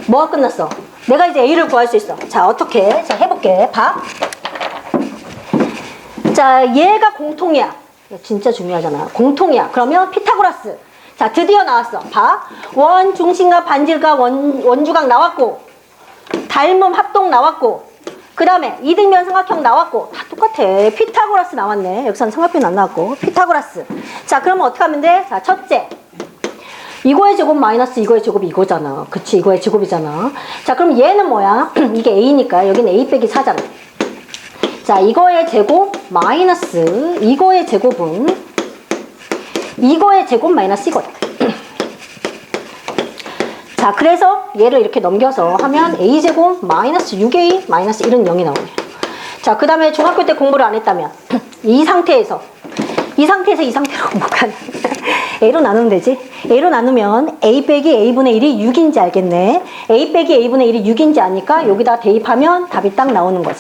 뭐가 끝났어? 내가 이제 A를 구할 수 있어. 자, 어떻게? 자, 해볼게. 봐. 자, 얘가 공통이야. 진짜 중요하잖아. 공통이야. 그러면 피타고라스. 자, 드디어 나왔어. 봐. 원, 중심과 반질과 원주각 나왔고, 닮음 합동 나왔고, 그 다음에 이등변 삼각형 나왔고 다 똑같아. 피타고라스 나왔네. 여기서는 삼각형이 안 나왔고 피타고라스. 자, 그러면 어떻게 하면 돼? 자, 첫째, 이거의 제곱 마이너스 이거의 제곱이 이거잖아. 그치, 이거의 제곱이잖아. 자, 그럼 얘는 뭐야? 이게 a니까 여기는 a 빼기 4잖아. 자, 이거의 제곱 마이너스 이거의 제곱은 이거의 제곱 마이너스 이거다. 자, 그래서 얘를 이렇게 넘겨서 하면 a제곱 마이너스 6a 마이너스 1은 0이 나오네요. 자, 그 다음에 중학교 때 공부를 안 했다면 이 상태에서 이 상태로 못 가네. a로 나누면 되지. a로 나누면 a 빼기 a분의 1이 6인지 알겠네. a 빼기 a분의 1이 6인지 아니까 여기다 대입하면 답이 딱 나오는 거지.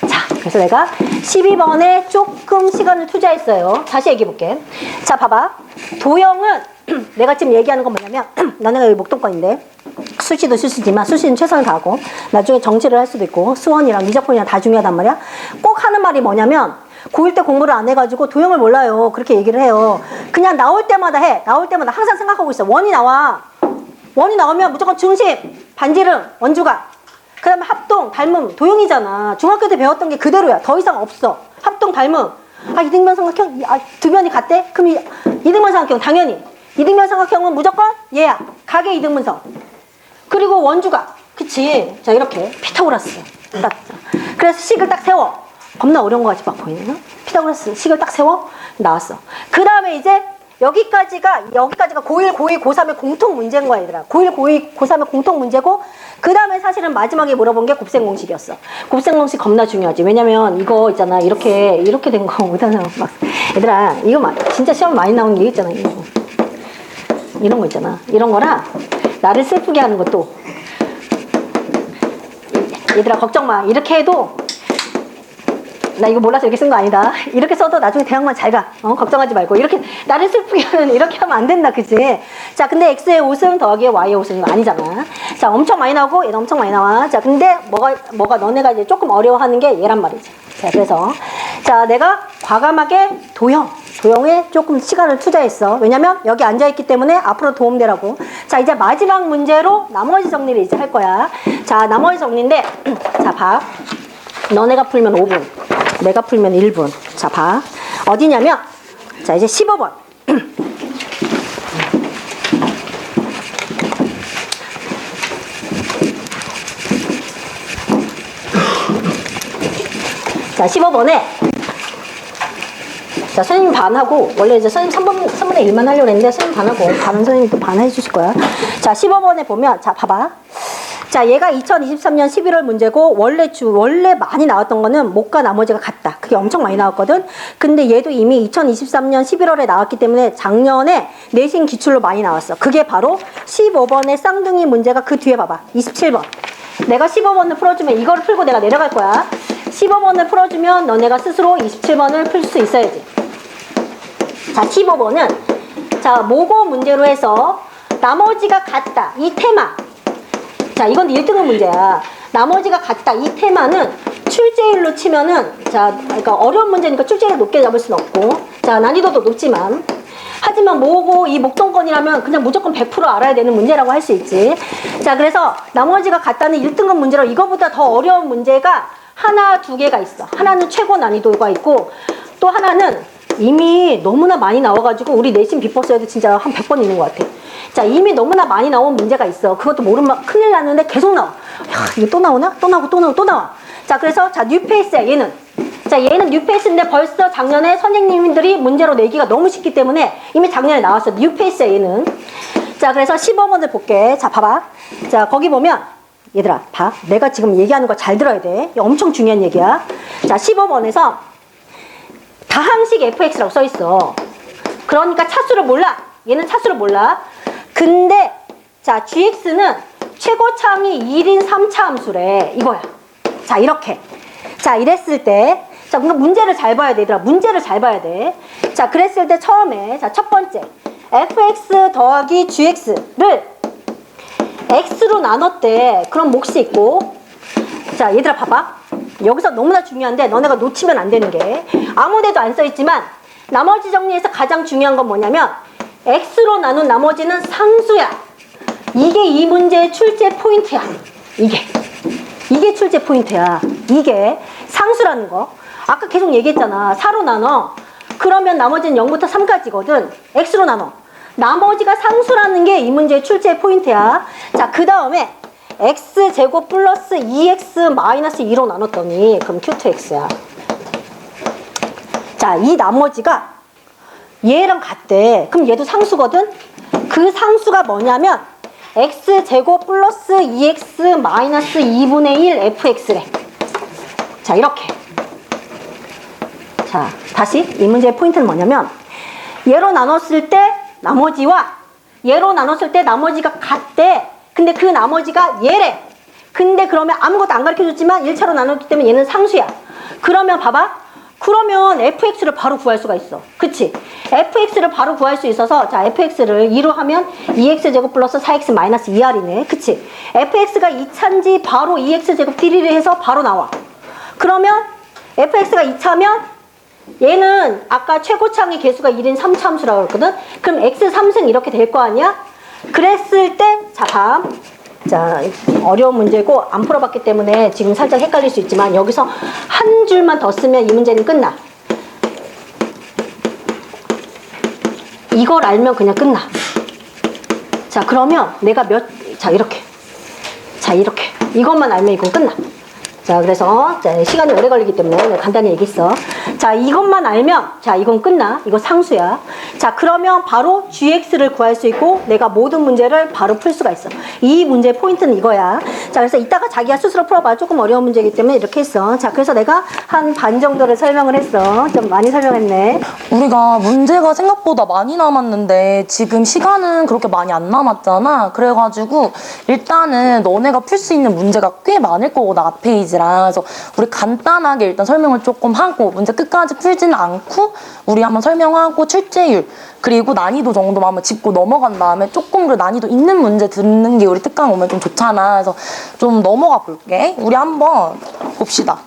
자, 그래서 내가 12번에 조금 시간을 투자했어요. 다시 얘기해 볼게. 자, 봐봐. 도형은 내가 지금 얘기하는 건 뭐냐면 너네가 여기 목동권인데 수시도 수시지만 수시는 최선을 다하고 나중에 정시를 할 수도 있고 수원이랑 미적분이랑 다 중요하단 말이야. 꼭 하는 말이 뭐냐면 고1 때 공부를 안 해가지고 도형을 몰라요. 그렇게 얘기를 해요. 그냥 나올 때마다 해. 나올 때마다 항상 생각하고 있어. 원이 나와. 원이 나오면 무조건 중심, 반지름, 원주각, 그 다음에 합동, 닮음, 도형이잖아. 중학교 때 배웠던 게 그대로야. 더 이상 없어. 합동, 닮음. 아, 이등변 삼각형, 아, 두 변이 같대? 그럼 이등변 삼각형 당연히. 이등변 삼각형은 무조건 얘야. 각의 이등분선. 그리고 원주각. 그치. 자, 이렇게. 피타고라스. 딱. 그래서 식을 딱 세워. 겁나 어려운 거 같이 막 보이네. 피타고라스 식을 딱 세워. 나왔어. 그 다음에 이제 여기까지가 고1, 고2, 고3의 공통 문제인 거야, 얘들아. 고1, 고2, 고3의 공통 문제고, 그 다음에 사실은 마지막에 물어본 게 곱셈 공식이었어. 곱셈 공식 겁나 중요하지. 왜냐면 이거 있잖아. 이렇게 된 거 못하는 사람 막. 얘들아, 이거 진짜 시험 많이 나오는 게 있잖아. 이런 거 있잖아. 이런 거라 나를 슬프게 하는 것도. 얘들아, 걱정 마. 이렇게 해도 나 이거 몰라서 이렇게 쓴 거 아니다. 이렇게 써도 나중에 대학만 잘 가. 걱정하지 말고. 이렇게 나를 슬프게 하면 이렇게 하면 안 된다. 그치? 자, 근데 x의 5승 더하기 y의 5승이 아니잖아. 자, 엄청 많이 나오고 얘는 엄청 많이 나와. 자, 근데 뭐가 너네가 이제 조금 어려워하는 게 얘란 말이지. 자, 그래서 자, 내가 과감하게 도형에 조금 시간을 투자했어. 왜냐면 여기 앉아있기 때문에 앞으로 도움되라고. 자, 이제 마지막 문제로 나머지 정리를 이제 할 거야. 자, 나머지 정리인데 자, 봐. 너네가 풀면 5분, 내가 풀면 1분. 자, 봐. 어디냐면, 자, 이제 15번. 자, 15번에, 자, 선생님 반하고, 원래 이제 선생님 3분의 1만 하려고 했는데, 선생님 반하고, 다른 선생님 또 반 해주실 거야. 자, 15번에 보면, 자, 봐봐. 자, 얘가 2023년 11월 문제고 원래 많이 나왔던 거는 목과 나머지가 같다. 그게 엄청 많이 나왔거든. 근데 얘도 이미 2023년 11월에 나왔기 때문에 작년에 내신 기출로 많이 나왔어. 그게 바로 15번의 쌍둥이 문제가 그 뒤에 봐봐. 27번. 내가 15번을 풀어주면 이거를 풀고 내가 내려갈 거야. 15번을 풀어주면 너네가 스스로 27번을 풀 수 있어야지. 자, 15번은 자, 모고 문제로 해서 나머지가 같다. 이 테마. 자, 이건 1등급 문제야. 나머지가 같다. 이 테마는 출제율로 치면은, 자, 그러니까 어려운 문제니까 출제율 높게 잡을 수는 없고, 자, 난이도도 높지만, 하지만 뭐고 이 목동권이라면 그냥 무조건 100% 알아야 되는 문제라고 할 수 있지. 자, 그래서 나머지가 같다는 1등급 문제로 이거보다 더 어려운 문제가 하나, 두 개가 있어. 하나는 최고 난이도가 있고, 또 하나는 이미 너무나 많이 나와가지고 우리 내신 비법서에도 진짜 한 100번 있는 것 같아. 자, 이미 너무나 많이 나온 문제가 있어. 그것도 모르면 큰일 나는데 계속 나와. 야, 이거 또 나오나? 또 나와. 자, 그래서 자, 뉴페이스야, 얘는. 자, 얘는 뉴페이스인데 벌써 작년에 선생님들이 문제로 내기가 너무 쉽기 때문에 이미 작년에 나왔어. 뉴페이스야, 얘는. 자, 그래서 15번을 볼게. 자, 봐봐. 자, 거기 보면 얘들아, 봐. 내가 지금 얘기하는 거 잘 들어야 돼. 이거 엄청 중요한 얘기야. 자, 15번에서 다항식 fx라고 써 있어. 그러니까 차수를 몰라. 얘는 차수를 몰라. 근데 자, gx는 최고차항이 1인 3차 함수래. 이거야. 자, 이렇게. 자, 이랬을 때 자, 그러니까 문제를 잘 봐야 돼, 얘들아. 문제를 잘 봐야 돼. 자, 그랬을 때 처음에 자, 첫 번째 fx 더하기 gx를 x로 나눴대. 그럼 몫이 있고. 자, 얘들아 봐봐. 여기서 너무나 중요한데 너네가 놓치면 안 되는 게 아무데도 안 써있지만 나머지 정리에서 가장 중요한 건 뭐냐면 x로 나눈 나머지는 상수야. 이게 이 문제의 출제 포인트야. 이게 출제 포인트야. 이게 상수라는 거. 아까 계속 얘기했잖아. 4로 나눠. 그러면 나머지는 0부터 3까지거든. x로 나눠. 나머지가 상수라는 게 이 문제의 출제 포인트야. 자, 그 다음에 x제곱 플러스 2x 마이너스 2로 나눴더니 그럼 q2x야. 자, 이 나머지가 얘랑 같대. 그럼 얘도 상수거든? 그 상수가 뭐냐면 x제곱 플러스 2x 마이너스 2분의 1 fx래. 자, 이렇게. 자, 다시 이 문제의 포인트는 뭐냐면 얘로 나눴을 때 나머지와 얘로 나눴을 때 나머지가 같대. 근데 그 나머지가 얘래. 근데 그러면 아무것도 안 가르쳐줬지만 1차로 나눴기 때문에 얘는 상수야. 그러면 봐봐. 그러면 fx를 바로 구할 수가 있어. 그치? fx를 바로 구할 수 있어서 자, fx를 2로 하면 2x제곱 플러스 4x 마이너스 2r이네. 그치? fx가 2차인지 바로 2x제곱 딜을 해서 바로 나와. 그러면 fx가 2차면 얘는 아까 최고차항의 개수가 1인 3차 함수라고 했거든? 그럼 x 3승 이렇게 될 거 아니야? 그랬을 때, 자, 다음. 자, 어려운 문제고 안 풀어봤기 때문에 지금 살짝 헷갈릴 수 있지만 여기서 한 줄만 더 쓰면 이 문제는 끝나. 이걸 알면 그냥 끝나. 자, 그러면 내가 자, 이렇게. 자, 이렇게. 이것만 알면 이건 끝나. 자, 그래서 자, 시간이 오래 걸리기 때문에 내가 간단히 얘기했어. 자, 이것만 알면 자, 이건 끝나. 이거 상수야. 자, 그러면 바로 gx를 구할 수 있고 내가 모든 문제를 바로 풀 수가 있어. 이 문제의 포인트는 이거야. 자, 그래서 이따가 자기가 스스로 풀어봐. 조금 어려운 문제이기 때문에 이렇게 했어. 자, 그래서 내가 한 반 정도를 설명을 했어. 좀 많이 설명했네.
우리가 문제가 생각보다 많이 남았는데 지금 시간은 그렇게 많이 안 남았잖아. 그래가지고 일단은 너네가 풀 수 있는 문제가 꽤 많을 거거든, 앞 페이지라. 그래서 우리 간단하게 일단 설명을 조금 하고 문제 끝까지 풀지는 않고 우리 한번 설명하고 출제율 그리고 난이도 정도만 한번 짚고 넘어간 다음에 조금 그 난이도 있는 문제 듣는 게 우리 특강 오면 좀 좋잖아. 그래서 좀 넘어가 볼게. 우리 한번 봅시다.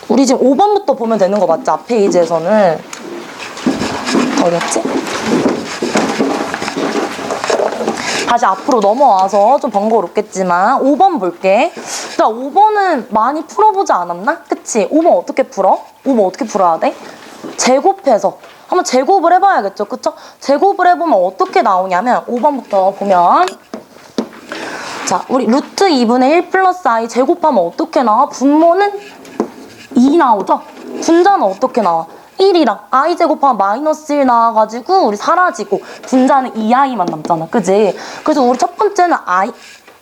우리 지금 5번부터 보면 되는 거 맞지? 앞 페이지에서는. 어렵지? 다시 앞으로 넘어와서 좀 번거롭겠지만 5번 볼게. 자, 5번은 많이 풀어보지 않았나? 그치? 5번 어떻게 풀어? 5번 어떻게 풀어야 돼? 제곱해서 한번 제곱을 해봐야겠죠? 그쵸? 제곱을 해보면 어떻게 나오냐면 5번부터 보면 자, 우리 루트 2분의 1 플러스 i 제곱하면 어떻게 나와? 분모는 2 나오죠? 분자는 어떻게 나와? 1이랑 i 제곱하면 마이너스 1 나와가지고 우리 사라지고 분자는 2i만 남잖아. 그지? 그래서 우리 첫 번째는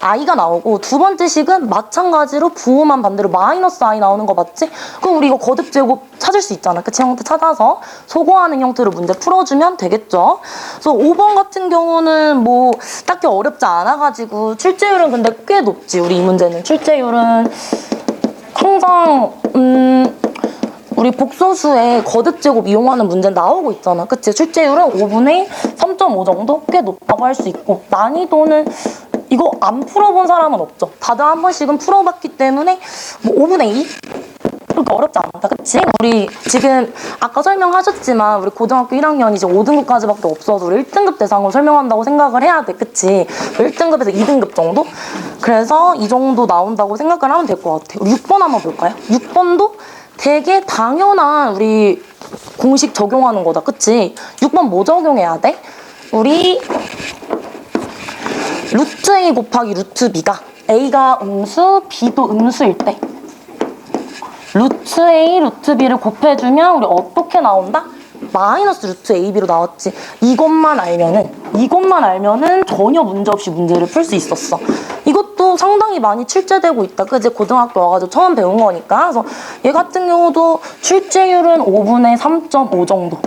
i가 나오고 두 번째 식은 마찬가지로 부호만 반대로 마이너스 i 나오는 거 맞지? 그럼 우리 이거 거듭 제곱 찾을 수 있잖아. 그치? 형태 찾아서 소거하는 형태로 문제 풀어주면 되겠죠? 그래서 5번 같은 경우는 뭐 딱히 어렵지 않아가지고 출제율은 근데 꽤 높지. 우리 이 문제는 출제율은 항상 우리 복소수에 거듭제곱 이용하는 문제 나오고 있잖아. 그치? 출제율은 5분의 3.5 정도? 꽤 높다고 할 수 있고 난이도는 이거 안 풀어본 사람은 없죠. 다들 한 번씩은 풀어봤기 때문에 뭐 5분의 2? 그렇게 어렵지 않다. 그치? 우리 지금 아까 설명하셨지만 우리 고등학교 1학년 이제 5등급까지밖에 없어서 우리 1등급 대상으로 설명한다고 생각을 해야 돼. 그치? 1등급에서 2등급 정도? 그래서 이 정도 나온다고 생각을 하면 될 것 같아요. 우리 6번 한번 볼까요? 6번도 되게 당연한 우리 공식 적용하는 거다. 그치? 6번 뭐 적용해야 돼? 우리 루트 A 곱하기 루트 B가 A가 음수, B도 음수일 때 루트 A, 루트 B를 곱해주면 우리 어떻게 나온다? 마이너스 루트 AB로 나왔지. 이것만 알면은 전혀 문제없이 문제를 풀 수 있었어. 이것도 상당히 많이 출제되고 있다. 그지? 고등학교 와가지고 처음 배운 거니까. 그래서 얘 같은 경우도 출제율은 5분의 3.5 정도.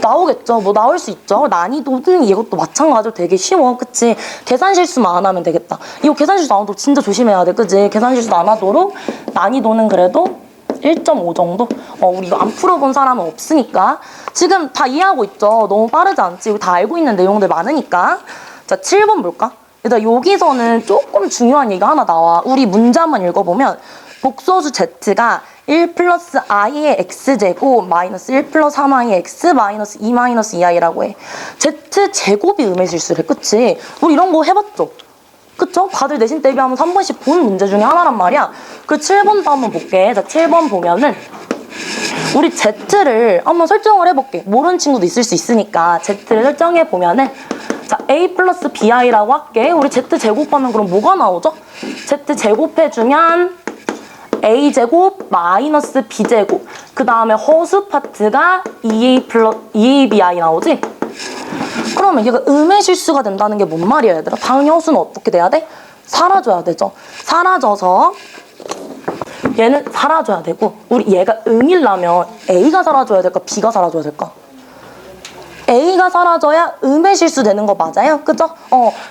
나오겠죠. 뭐 나올 수 있죠. 난이도는 이것도 마찬가지로 되게 쉬워. 그치? 계산 실수만 안 하면 되겠다. 이거 계산 실수 안 하도록 진짜 조심해야 돼. 그치? 계산 실수 안 하도록 난이도는 그래도 1.5 정도? 우리 이거 안 풀어본 사람은 없으니까. 지금 다 이해하고 있죠? 너무 빠르지 않지? 우리 다 알고 있는 내용들 많으니까. 자, 7번 볼까? 일단 여기서는 조금 중요한 얘기가 하나 나와. 우리 문제 한번 읽어보면 복소수 z가 1 플러스 i의 x제곱 마이너스 1 플러스 3i의 x 마이너스 2 마이너스 2i라고 해. z 제곱이 음의 실수래. 그치? 우리 이런 거 해봤죠? 그쵸? 다들 내신 대비하면서 한 번씩 본 문제 중에 하나란 말이야. 그 7번도 한번 볼게. 자, 7번 보면은 우리 Z를 한번 설정을 해볼게. 모르는 친구도 있을 수 있으니까 Z를 설정해 보면은 자, A 플러스 BI라고 할게. 우리 Z 제곱하면 그럼 뭐가 나오죠? Z 제곱해주면 A제곱 마이너스 B제곱. 그 다음에 허수 파트가 2ABI 나오지? 그러면 얘가 음의 실수가 된다는 게 뭔 말이야, 얘들아? 당연히 허수는 어떻게 돼야 돼? 사라져야 되죠. 사라져서 얘는 사라져야 되고, 우리 얘가 응이려면 A가 사라져야 될까? B가 사라져야 될까? A가 사라져야 음의 실수 되는 거 맞아요? 그죠?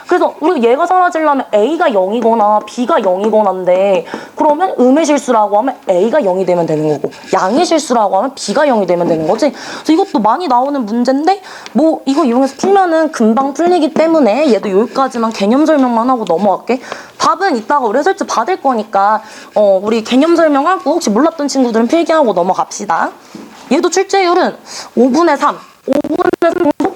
그래서 우리가 얘가 사라지려면 A가 0이거나 B가 0이거나인데, 그러면 음의 실수라고 하면 A가 0이 되면 되는 거고, 양의 실수라고 하면 B가 0이 되면 되는 거지. 그래서 이것도 많이 나오는 문제인데, 뭐 이거 이용해서 풀면은 금방 풀리기 때문에 얘도 여기까지만 개념 설명만 하고 넘어갈게. 답은 이따가 우리 해설지 받을 거니까 우리 개념 설명하고 혹시 몰랐던 친구들은 필기하고 넘어갑시다. 얘도 출제율은 5분의 3. 5분의 3 정도?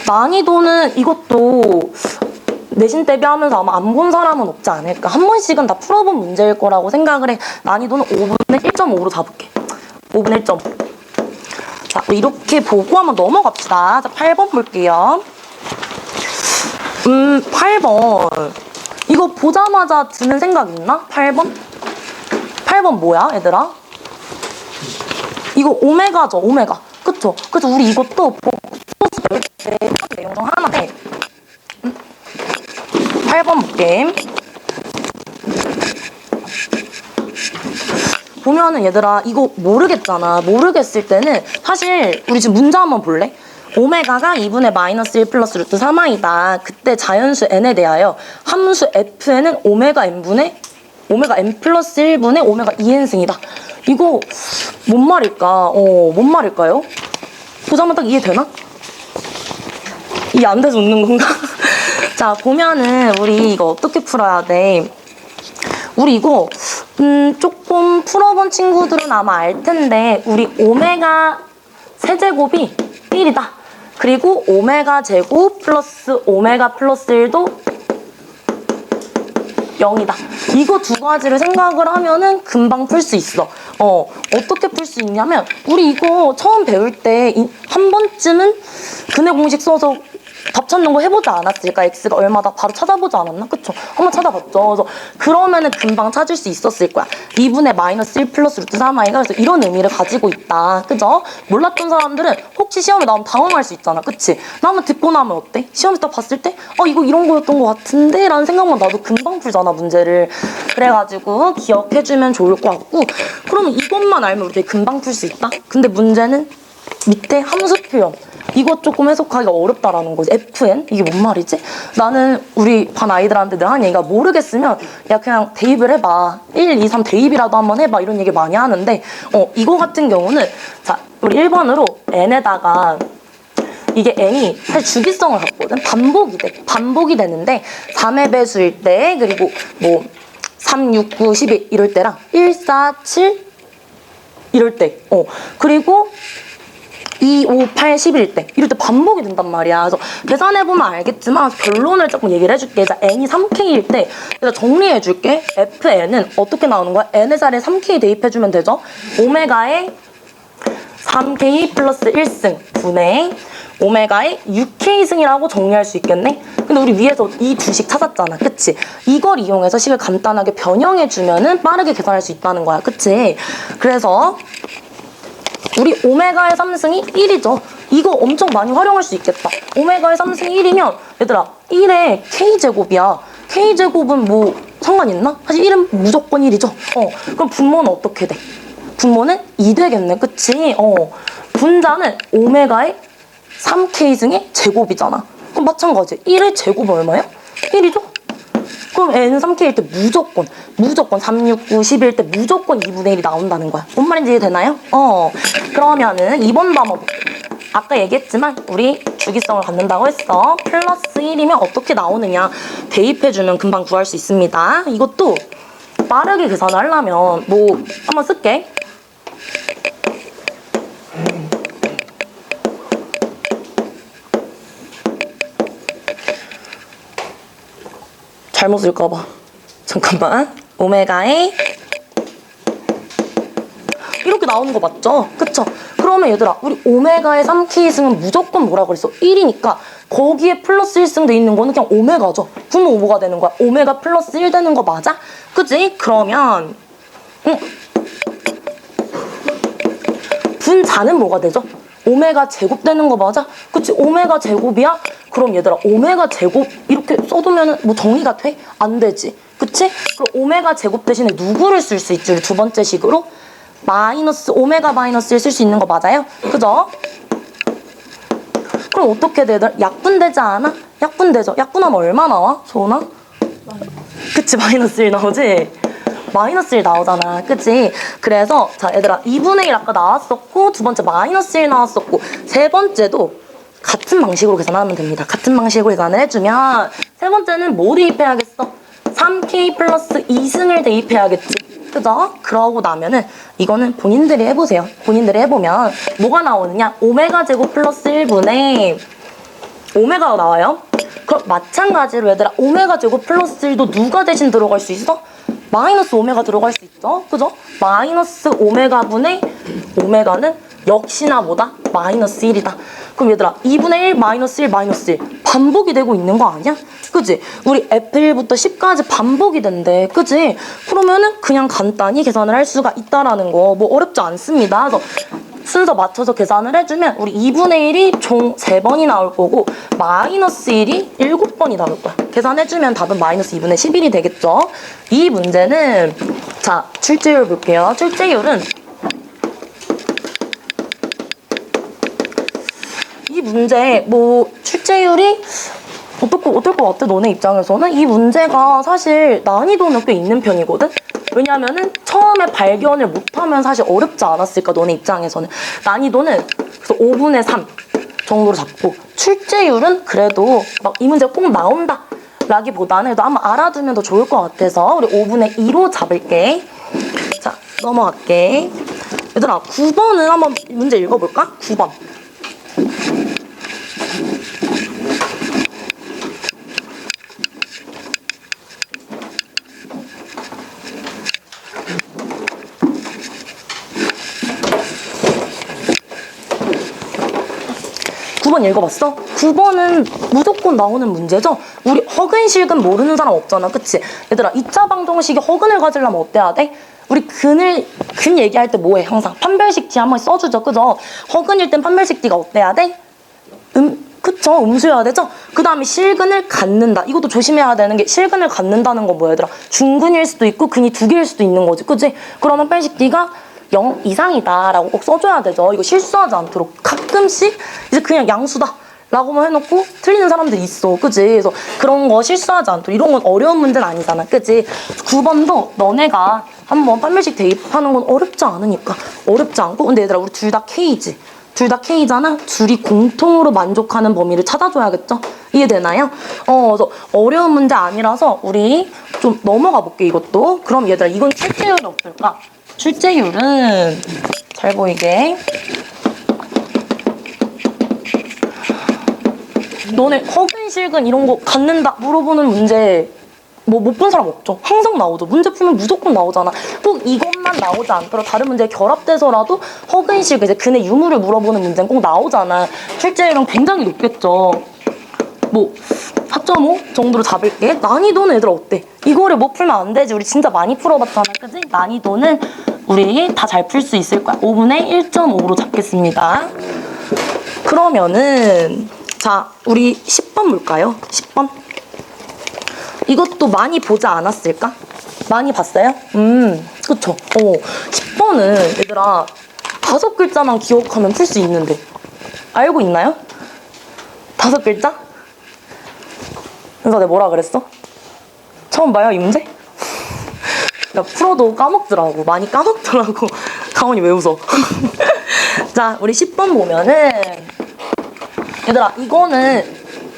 난이도는 이것도 내신 대비하면서 아마 안 본 사람은 없지 않을까. 한 번씩은 다 풀어본 문제일 거라고 생각을 해. 난이도는 5분의 1.5로 잡을게. 5분의 1.5. 자, 이렇게 보고 한번 넘어갑시다. 자, 8번 볼게요. 8번. 이거 보자마자 드는 생각 있나? 8번? 8번 뭐야, 얘들아? 이거 오메가죠, 오메가. 그쵸? 그래서 우리 이것도 복소수 배울 때 내용 중 하나인데 8번 볼게. 보면은 얘들아 이거 모르겠잖아. 모르겠을 때는 사실 우리 지금 문제 한번 볼래? 오메가가 2분의 마이너스 1 플러스 루트 3i다. 그때 자연수 n에 대하여 함수 fn은 오메가 n 플러스 1분의 오메가 2n승이다. 이거 뭔 말일까? 뭔 말일까요? 보자마자 딱 이해되나? 이해 안 돼서 웃는 건가? 자, 보면은 우리 이거 어떻게 풀어야 돼? 우리 이거 조금 풀어본 친구들은 아마 알 텐데 우리 오메가 세제곱이 1이다. 그리고 오메가 제곱 플러스 오메가 플러스 1도 0이다. 이거 두 가지를 생각을 하면은 금방 풀 수 있어. 어떻게 풀 수 있냐면 우리 이거 처음 배울 때 한 번쯤은 근해 공식 써서 답 찾는 거 해보지 않았을까? x가 얼마다 바로 찾아보지 않았나? 그쵸? 한번 찾아봤죠. 그래서 그러면은 금방 찾을 수 있었을 거야. 2분의 마이너스 1 플러스 루트 3i가 그래서 이런 의미를 가지고 있다. 그죠? 몰랐던 사람들은 혹시 시험에 나오면 당황할 수 있잖아. 그치? 나 한번 듣고 나면 어때? 시험에 딱 봤을 때 이거 이런 거였던 것 같은데? 라는 생각만 나도 금방 풀잖아, 문제를. 그래가지고 기억해주면 좋을 것 같고 그러면 이것만 알면 우리 되게 금방 풀 수 있다? 근데 문제는 밑에 함수 표현. 이거 조금 해석하기가 어렵다라는 거지. FN? 이게 뭔 말이지? 나는 우리 반 아이들한테 늘 하는 얘기가 모르겠으면 야 그냥 대입을 해봐. 1, 2, 3 대입이라도 한번 해봐. 이런 얘기 많이 하는데 이거 같은 경우는 자 우리 1번으로 n에다가 이게 n이 사실 주기성을 갖거든. 반복이 돼. 반복이 되는데 3의 배수일 때 그리고 뭐 3, 6, 9, 12 이럴 때랑 1, 4, 7 이럴 때 그리고 2, 5, 8, 10일 때 이럴 때 반복이 된단 말이야. 그래서 계산해보면 알겠지만 결론을 조금 얘기를 해줄게. 자, n이 3k일 때 내가 정리해줄게. fn은 어떻게 나오는 거야? n의 자리에 3k 대입해주면 되죠? 오메가의 3k 플러스 1승 분의 오메가의 6k승이라고 정리할 수 있겠네? 근데 우리 위에서 이 두 식 찾았잖아. 그치? 이걸 이용해서 식을 간단하게 변형해주면은 빠르게 계산할 수 있다는 거야. 그치? 그래서 우리 오메가의 3승이 1이죠. 이거 엄청 많이 활용할 수 있겠다. 오메가의 3승이 1이면 얘들아 1의 k제곱이야. k제곱은 뭐 상관 있나? 사실 1은 무조건 1이죠. 그럼 분모는 어떻게 돼? 분모는 2 되겠네. 그치? 분자는 오메가의 3k승의 제곱이잖아. 그럼 마찬가지. 1의 제곱은 얼마야? 1이죠? 그럼 n은 3k일 때 무조건 3, 6, 9, 10일 때 무조건 2분의 1이 나온다는 거야. 뭔 말인지 이해되나요? 그러면은 2번도 한번 볼게요. 아까 얘기했지만 우리 주기성을 갖는다고 했어. 플러스 1이면 어떻게 나오느냐 대입해주면 금방 구할 수 있습니다. 이것도 빠르게 계산하려면 뭐 한번 쓸게. 잘못 쓸까봐. 잠깐만. 오메가에 이렇게 나오는 거 맞죠? 그쵸? 그러면 얘들아, 우리 오메가의 3K 승은 무조건 뭐라 그랬어? 1이니까 거기에 플러스 1승 돼 있는 거는 그냥 오메가죠. 그러면 뭐가 되는 거야? 오메가 플러스 1 되는 거 맞아? 그치? 그러면 분자는 뭐가 되죠? 오메가 제곱 되는 거 맞아? 그치? 오메가 제곱이야? 그럼 얘들아, 오메가 제곱 이렇게 써두면 뭐 정리가 돼? 안 되지. 그치? 그럼 오메가 제곱 대신에 누구를 쓸 수 있지? 우리 두 번째 식으로? 마이너스 오메가 마이너스 1 쓸 수 있는 거 맞아요? 그죠? 그럼 어떻게 돼? 약분되지 않아? 약분되죠? 약분하면 얼마 나와? 소은아? 그치, 마이너스 1 나오지? 마이너스 1 나오잖아. 그치? 그래서 자 얘들아, 2분의 1 아까 나왔었고, 두 번째 마이너스 1 나왔었고, 세 번째도 같은 방식으로 계산하면 됩니다. 같은 방식으로 계산을 해주면 세 번째는 뭐 대입해야겠어? 3K 플러스 2승을 대입해야겠지. 그죠? 그러고 나면은 이거는 본인들이 해보세요. 본인들이 해보면 뭐가 나오느냐? 오메가 제곱 플러스 1분의 오메가가 나와요. 그럼 마찬가지로 얘들아, 오메가 제곱 플러스 1도 누가 대신 들어갈 수 있어? 마이너스 오메가 들어갈 수 있죠? 그죠? 마이너스 오메가분의 오메가는 역시나 뭐다? 마이너스 1이다. 그럼 얘들아, 2분의 1 마이너스 1 마이너스 1 반복이 되고 있는 거 아니야? 그지? 우리 F1부터 10까지 반복이 된대. 그지? 그러면은 그냥 간단히 계산을 할 수가 있다라는 거. 뭐 어렵지 않습니다. 그래서 순서 맞춰서 계산을 해주면 우리 2분의 1이 총 3번이 나올 거고, 마이너스 1이 7번이 나올 거야. 계산해주면 답은 마이너스 2분의 11이 되겠죠? 이 문제는 자, 출제율 볼게요. 출제율은 이 문제 뭐 출제율이 어떨 것 같아? 너네 입장에서는? 이 문제가 사실 난이도는 꽤 있는 편이거든? 왜냐면은 처음에 발견을 못하면 사실 어렵지 않았을까, 너네 입장에서는. 난이도는 그래서 5분의 3 정도로 잡고, 출제율은 그래도 막 이 문제가 꼭 나온다 라기보다는 너 한번 알아두면 더 좋을 것 같아서 우리 5분의 2로 잡을게. 자, 넘어갈게. 얘들아, 9번은 한번 문제 읽어볼까? 9번. 9번 읽어봤어? 9번은 무조건 나오는 문제죠? 우리 허근실근 모르는 사람 없잖아. 그치? 얘들아, 2차 방정식이 허근을 가지려면 어때야 돼? 우리 근 얘기할 때 뭐해? 항상 판별식 D 한번 써주죠. 그죠? 허근일 땐 판별식 D가 어때야 돼? 그쵸? 음수여야 되죠? 그 다음에 실근을 갖는다. 이것도 조심해야 되는 게, 실근을 갖는다는 건 뭐야, 얘들아? 중근일 수도 있고 근이 2개일 수도 있는 거지. 그치? 그러면 판별식 D가 0 이상이다 라고 꼭 써줘야 되죠. 이거 실수하지 않도록. 가끔씩 이제 그냥 양수다 라고만 해놓고 틀리는 사람들이 있어. 그치? 그래서 그런 거 실수하지 않도록. 이런 건 어려운 문제는 아니잖아. 그치? 9번도 너네가 한번 판별식 대입하는 건 어렵지 않으니까. 어렵지 않고. 근데 얘들아, 우리 둘 다 K지. 둘 다 K잖아? 둘이 공통으로 만족하는 범위를 찾아줘야겠죠? 이해되나요? 그래서 어려운 문제 아니라서 우리 좀 넘어가 볼게, 이것도. 그럼 얘들아, 이건 출제율이 어떨까? 출제율은 잘 보이게, 너네 허근실근 이런 거 갖는다 물어보는 문제 뭐 못 본 사람 없죠? 항상 나오죠. 문제 풀면 무조건 나오잖아. 꼭 이것만 나오지 않더라도 다른 문제에 결합돼서라도 허근실근, 이제 근의 유무를 물어보는 문제는 꼭 나오잖아. 출제율은 굉장히 높겠죠. 뭐 4.5 정도로 잡을게. 난이도는 얘들 어때? 이거를 못 풀면 안 되지. 우리 진짜 많이 풀어봤잖아. 그치? 난이도는 우리 다 잘 풀 수 있을 거야. 5분의 1.5로 잡겠습니다. 그러면은 자, 우리 10번 볼까요? 10번. 이것도 많이 보지 않았을까? 많이 봤어요? 그쵸? 10번은 얘들아 5글자만 기억하면 풀 수 있는데 알고 있나요? 5글자? 그래서 내가 뭐라 그랬어? 처음 봐요, 이 문제? 야, 풀어도 까먹더라고. 많이 까먹더라고. 가온이 왜 웃어? 자, 우리 10번 보면은 얘들아, 이거는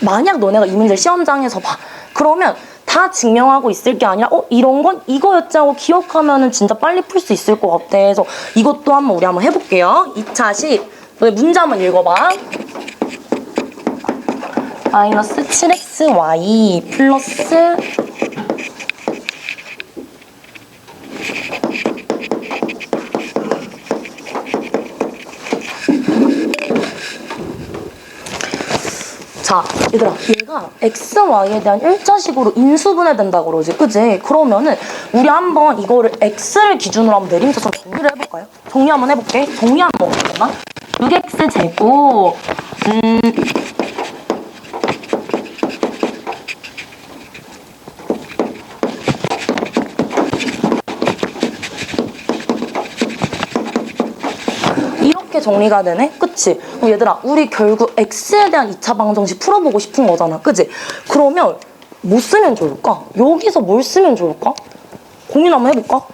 만약 너네가 이 문제를 시험장에서 봐. 그러면 다 증명하고 있을 게 아니라 이런 건 이거였지 하고 기억하면은 진짜 빨리 풀 수 있을 것 같아. 그래서 이것도 우리 한번 해볼게요. 2차식. 너네 문제 한번 읽어봐. 마이너스 7xy 플러스 자, 얘들아, 얘가 x, y에 대한 일자식으로 인수분해된다고 그러지, 그지? 그러면은 우리 한번 이거를 x를 기준으로 한번 내림차서 정리를 해볼까요? 정리 한번 해볼게. 정리하면 어떻게 되나? 6x 제곱 이렇게 정리가 되네? 그치? 얘들아, 우리 결국 x에 대한 2차 방정식 풀어보고 싶은 거잖아, 그치? 그러면 뭐 쓰면 좋을까? 여기서 뭘 쓰면 좋을까? 고민 한번 해볼까?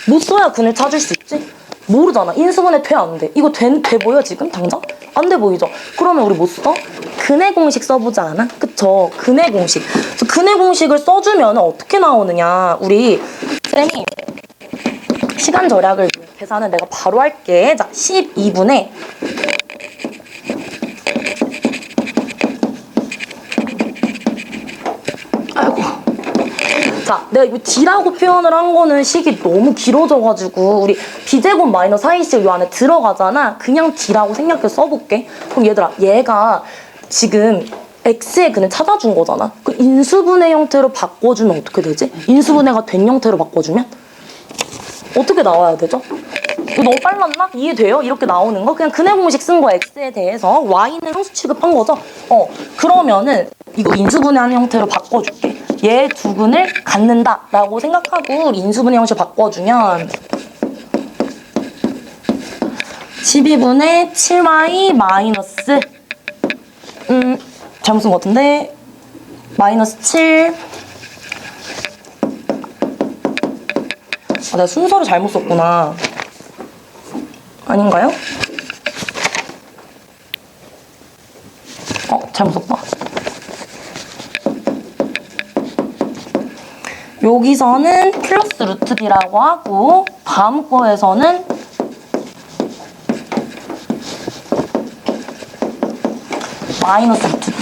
뭐 써야 근을 찾을 수 있지? 모르잖아. 인수분해 돼, 안 돼? 이거 돼 보여, 지금? 당장? 안 돼 보이죠? 그러면 우리 뭐 써? 근의 공식 써보지 않아? 그쵸? 근의 공식. 그래서 근의 공식을 써주면 어떻게 나오느냐? 우리 쌤이 시간 절약을 위해 계산은 내가 바로 할게. 자, 12분의 아이고. 자, 내가 이거 D라고 표현을 한 거는 식이 너무 길어져가지고 우리 B제곱 마이너스 4AC 이 안에 들어가잖아. 그냥 D라고 생각해서 써볼게. 그럼 얘들아, 얘가 지금 X의 근을 찾아준 거잖아. 그 인수분해 형태로 바꿔주면 어떻게 되지? 인수분해가 된 형태로 바꿔주면? 어떻게 나와야 되죠? 이거 너무 빨랐나? 이해돼요? 이렇게 나오는 거? 그냥 근의 공식 쓴 거 x에 대해서 y는 상수 취급한 거죠? 그러면은 이거 인수분해하는 형태로 바꿔줄게. 얘 두 근을 갖는다 라고 생각하고 인수분해 형식 바꿔주면 12분의 7y 마이너스 잘못 쓴 것 같은데 마이너스 7 내가 순서를 잘못 썼구나. 아닌가요? 잘못 썼다. 여기서는 플러스 루트 B라고 하고 다음 거에서는 마이너스 루트 B.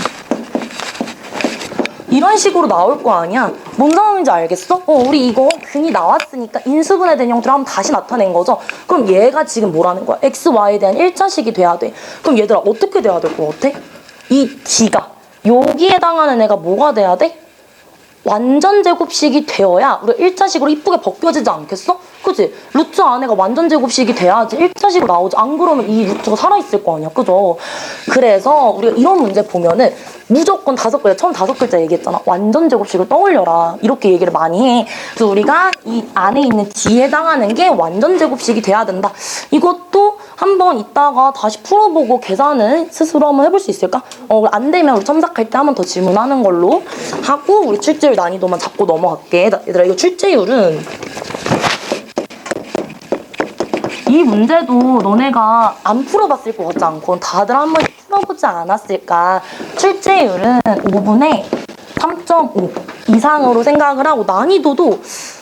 이런 식으로 나올 거 아니야? 뭔 상황인지 알겠어? 우리 이거 근이 나왔으니까 인수분해된 형태로 한번 다시 나타낸 거죠? 그럼 얘가 지금 뭐라는 거야? x, y에 대한 일자식이 돼야 돼. 그럼 얘들아 어떻게 돼야 될 것 같아? 이 D가 여기에 해당하는 애가 뭐가 돼야 돼? 완전 제곱식이 되어야 우리가 일자식으로 이쁘게 벗겨지지 않겠어? 그치? 루트 안에가 완전 제곱식이 돼야지 일자식으로 나오지. 안 그러면 이 루트가 살아있을 거 아니야. 그죠? 그래서 우리가 이런 문제 보면은 무조건 5글자, 처음 5글자 얘기했잖아. 완전 제곱식을 떠올려라. 이렇게 얘기를 많이 해. 그래서 우리가 이 안에 있는 D에 해당하는 게 완전 제곱식이 돼야 된다. 이것도 한번 이따가 다시 풀어보고 계산을 스스로 한번 해볼 수 있을까? 안 되면 우리 첨삭할 때 한 번 더 질문하는 걸로 하고 우리 출제율 난이도만 잡고 넘어갈게. 얘들아, 이거 출제율은 이 문제도 너네가 안 풀어봤을 것 같지 않고 다들 한 번씩 풀어보지 않았을까. 출제율은 5분의 3.5 이상으로 생각을 하고 난이도도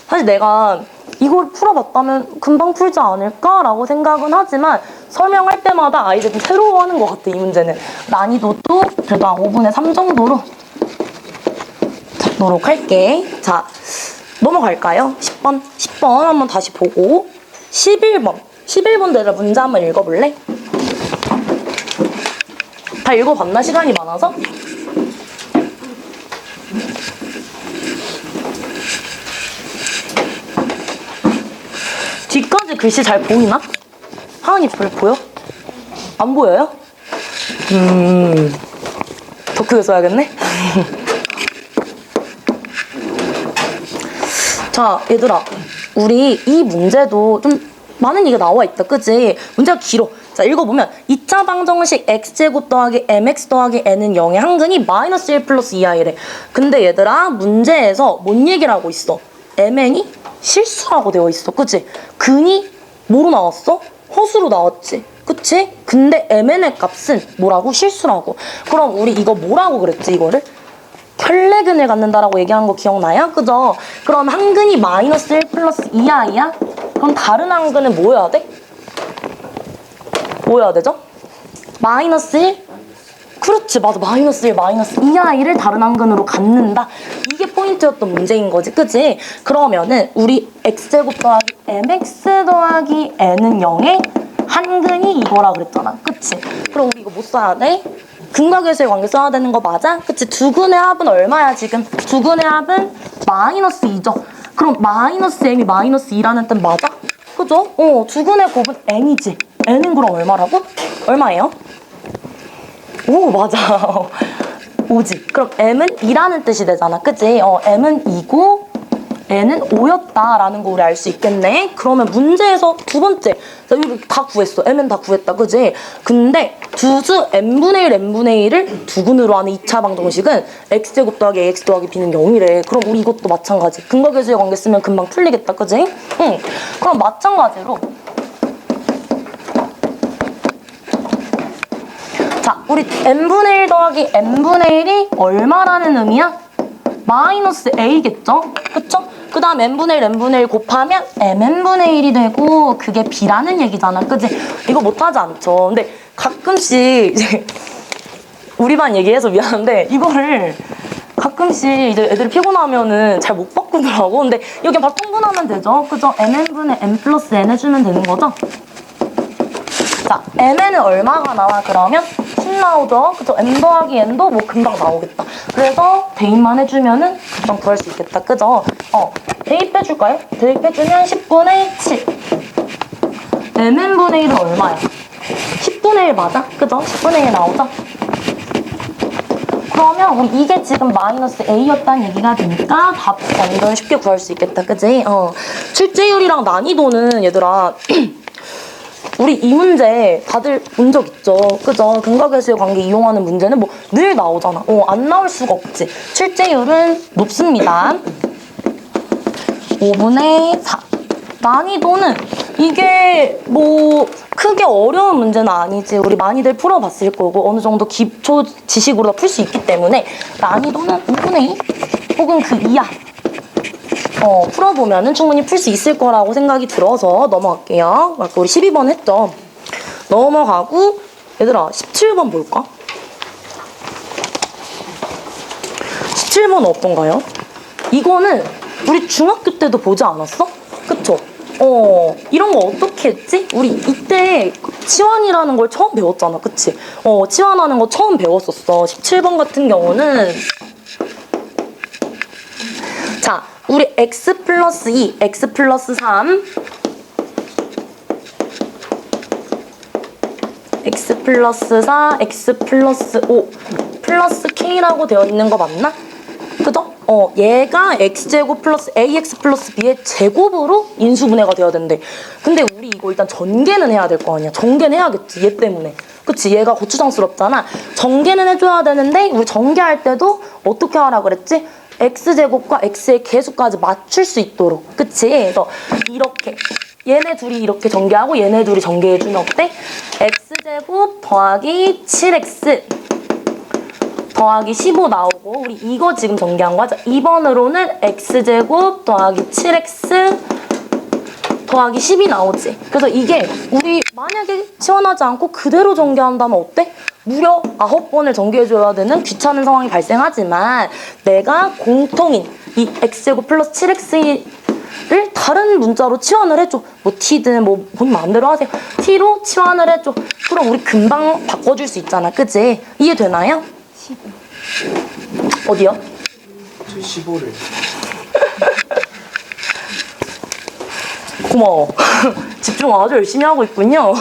사실 내가 이걸 풀어봤다면 금방 풀지 않을까라고 생각은 하지만 설명할 때마다 아이들이 새로워하는 것 같아. 이 문제는 난이도도 그래도 한 5분의 3 정도로 잡도록 할게. 자, 넘어갈까요? 10번 한번 다시 보고 11번 내가 문제 한번 읽어볼래? 다 읽어봤나? 시간이 많아서? 뒤까지 글씨 잘 보이나? 하은이 보여? 안 보여요? 더 크게 써야겠네? 자, 얘들아, 우리 이 문제도 좀 많은 얘기가 나와 있다, 그치? 문제가 길어. 자, 읽어보면 2차 방정식 x제곱 더하기 mx 더하기 n은 0의 한근이 마이너스 1 플러스 2i래. 근데 얘들아, 문제에서 뭔 얘기를 하고 있어? mn이 실수라고 되어 있어, 그치? 근이 뭐로 나왔어? 허수로 나왔지, 그치? 근데 mn의 값은 뭐라고? 실수라고. 그럼 우리 이거 뭐라고 그랬지, 이거를? 켤레근을 갖는다라고 얘기한 거 기억나요? 그죠? 그럼 한근이 마이너스 1 플러스 2i야? 그럼 다른 한근은 뭐 해야 돼? 뭐 해야 되죠? 마이너스 1? 그렇지, 맞아. 마이너스 1, 마이너스 2i를 다른 한근으로 갖는다. 이게 포인트였던 문제인 거지, 그치? 그러면은 우리 x제곱 더하기 mx 더하기 n은 0의 한근이 이거라 그랬잖아, 그치? 그럼 우리 이거 뭐 써야 돼? 근각에서의 관계 써야 되는 거 맞아? 그치? 두근의 합은 얼마야 지금? 두근의 합은 마이너스 2죠. 그럼 마이너스 m이 마이너스 2라는 뜻 맞아? 그죠? 두근의 곱은 n이지. n은 그럼 얼마라고? 얼마예요? 오, 맞아. 5지. 그럼 m은 2라는 뜻이 되잖아. 그치? m은 2고 n은 5였다라는 거 우리 알 수 있겠네. 그러면 문제에서 두 번째. 자, 여기 다 구했어. m은 다 구했다. 그치? 근데 두수 n분의 1, n분의 1을 두근으로 하는 2차 방정식은 x제곱 더하기 ax 더하기 b는 0이래. 그럼 우리 이것도 마찬가지. 근각계수의 관계 쓰면 금방 풀리겠다. 그치? 응. 그럼 마찬가지로 자, 우리 n분의 1 더하기 n분의 1이 얼마라는 의미야? 마이너스 a겠죠? 그쵸? 그 다음 n분의 1, n분의 1 곱하면 mn분의 1이 되고 그게 b라는 얘기잖아. 그치? 이거 못하지 않죠? 근데 가끔씩 이제 우리 반 얘기해서 미안한데 이거를 가끔씩 이제 애들이 피곤하면은 잘 못 바꾸더라고. 근데 여기 바로 통분하면 되죠? 그죠? mn분의 n 플러스 n 해주면 되는 거죠? 자, mn은 얼마가 나와 그러면? 10 나오죠? 그죠? m 더하기 n도 뭐 금방 나오겠다. 그래서 대입만 해주면은 금방 구할 수 있겠다. 그죠? 대입해줄까요? 대입해주면 10분의 7. mn분의 1은 얼마야? 10분의 1 맞아? 그죠? 10분의 1 나오죠? 그럼 이게 지금 마이너스 a였다는 얘기가 되니까 답 완전 쉽게 구할 수 있겠다. 그지? 출제율이랑 난이도는 얘들아 우리 이 문제 다들 본 적 있죠? 그죠? 근각계수의 관계 이용하는 문제는 뭐 늘 나오잖아. 안 나올 수가 없지. 출제율은 높습니다. 5분의 4. 난이도는 이게 뭐 크게 어려운 문제는 아니지. 우리 많이들 풀어봤을 거고 어느 정도 기초 지식으로 풀 수 있기 때문에 난이도는 5분의 2 혹은 그 이하 풀어보면은 충분히 풀 수 있을 거라고 생각이 들어서 넘어갈게요. 아까 우리 12번 했죠? 넘어가고 얘들아 17번 볼까? 17번은 어떤가요? 이거는 우리 중학교 때도 보지 않았어? 그쵸? 이런 거 어떻게 했지? 우리 이때 치환이라는 걸 처음 배웠잖아. 그치? 치환하는 거 처음 배웠었어. 17번 같은 경우는 자, 우리 x 플러스 2, x 플러스 3 x 플러스 4, x 플러스 5 플러스 k라고 되어 있는 거 맞나? 그죠? 얘가 x제곱 플러스 ax 플러스 b의 제곱으로 인수분해가 되어야 된대. 근데 우리 이거 일단 전개는 해야 될 거 아니야. 전개는 해야겠지, 얘 때문에. 그치? 얘가 고추장스럽잖아. 전개는 해줘야 되는데 우리 전개할 때도 어떻게 하라 그랬지? x제곱과 x의 개수까지 맞출 수 있도록. 그치? 그래서 이렇게 얘네 둘이 이렇게 전개하고 얘네 둘이 전개해주면 어때? x제곱 더하기 7x 더하기 15 나오고 우리 이거 지금 전개한 거죠. 2번으로는 x제곱 더하기 7x 더하기 10이 나오지. 그래서 이게 우리 만약에 치환하지 않고 그대로 전개한다면 어때? 무려 9번을 전개해줘야 되는 귀찮은 상황이 발생하지만 내가 공통인 이 x제곱 플러스 7x를 다른 문자로 치환을 해줘. 뭐 t든 뭐 본인 마음대로 하세요. t로 치환을 해줘. 그럼 우리 금방 바꿔줄 수 있잖아. 그치? 이해되나요?
15.
어디요?
저 15를.
고마워. 집중 아주 열심히 하고 있군요.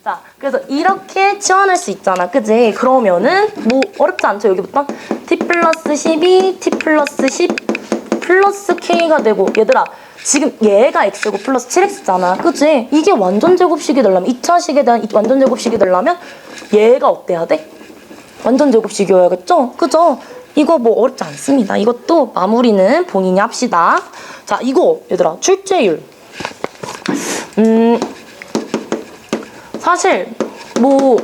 자, 그래서 이렇게 치환할 수 있잖아. 그지? 그러면은 뭐 어렵지 않죠? 여기부터 t 플러스 12, t 플러스 10 플러스 k가 되고 얘들아 지금 얘가 x제곱 플러스 7x잖아. 그지? 이게 완전 제곱식이 되려면 2차식에 대한 완전 제곱식이 되려면 얘가 어때야 돼? 완전 제곱식이어야겠죠? 그죠? 이거 뭐 어렵지 않습니다. 이것도 마무리는 본인이 합시다. 자, 이거 얘들아 출제율. 사실 뭐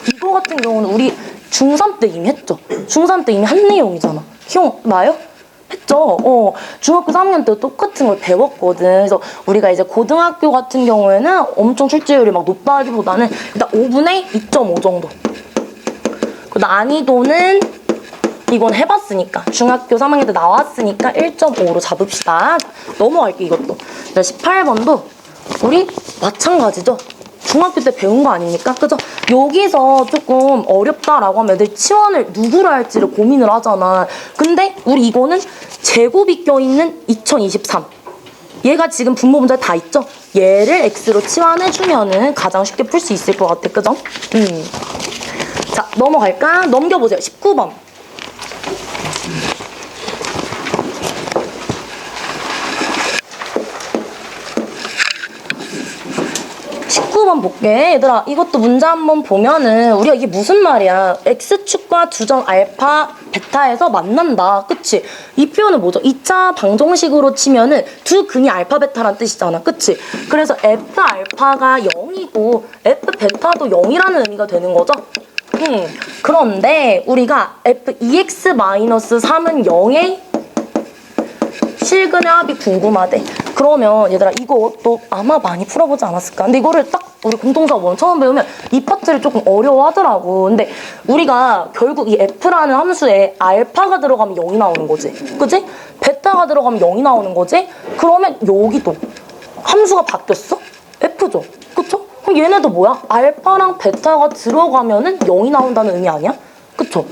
이거 같은 경우는 우리 중3 때 이미 했죠. 중3 때 이미 한 내용이잖아. 기억나요? 했죠. 중학교 3학년 때 똑같은 걸 배웠거든. 그래서 우리가 이제 고등학교 같은 경우에는 엄청 출제율이 막 높다기보다는 일단 5분의 2.5 정도. 그 난이도는 이건 해봤으니까 중학교 3학년 때 나왔으니까 1.5로 잡읍시다. 넘어갈게 이것도. 18번도 우리 마찬가지죠. 중학교 때 배운 거 아닙니까? 그죠? 여기서 조금 어렵다라고 하면 애들 치환을 누구로 할지를 고민을 하잖아. 근데 우리 이거는 제곱이 껴있는 2023. 얘가 지금 분모 문제 다 있죠? 얘를 x로 치환해주면은 가장 쉽게 풀 수 있을 것 같아. 그죠? 자, 넘어갈까? 넘겨보세요. 19번. 19번 볼게. 얘들아, 이것도 문제 한번 보면은 우리가 이게 무슨 말이야? x축과 두점 알파, 베타에서 만난다. 그치? 이 표현은 뭐죠? 2차 방정식으로 치면은 두 근이 알파, 베타란 뜻이잖아. 그치? 그래서 f 알파가 0이고 f 베타도 0이라는 의미가 되는 거죠? 그런데 우리가 f 2x-3은 0의 실근의 합이 궁금하대. 그러면 얘들아 이것도 아마 많이 풀어보지 않았을까? 근데 이거를 딱 우리 공통사원 처음 배우면 이 파트를 조금 어려워하더라고. 근데 우리가 결국 이 f라는 함수에 알파가 들어가면 0이 나오는 거지. 그치? 베타가 들어가면 0이 나오는 거지? 그러면 여기도 함수가 바뀌었어? f죠? 그쵸? 그럼 얘네도 뭐야? 알파랑 베타가 들어가면은 0이 나온다는 의미 아니야? 그쵸?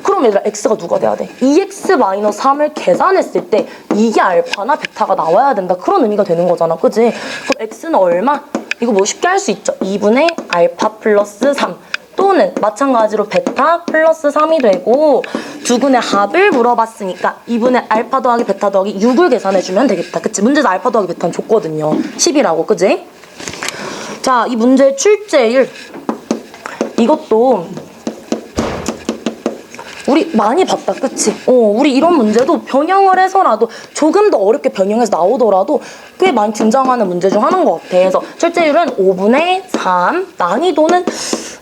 그럼 얘들아 x가 누가 돼야 돼? 2x-3을 계산했을 때 이게 알파나 베타가 나와야 된다. 그런 의미가 되는 거잖아. 그치? 그럼 x는 얼마? 이거 뭐 쉽게 할 수 있죠. 2분의 알파 플러스 3 또는 마찬가지로 베타 플러스 3이 되고 두 근의 합을 물어봤으니까 2분의 알파 더하기 베타 더하기 6을 계산해주면 되겠다. 그치? 문제에서 알파 더하기 베타는 줬거든요. 10이라고. 그치? 자, 이 문제의 출제율 이것도 우리 많이 봤다. 그치? 우리 이런 문제도 변형을 해서라도 조금 더 어렵게 변형해서 나오더라도 꽤 많이 등장하는 문제 중 하나인 것 같아. 그래서 출제율은 5분의 3. 난이도는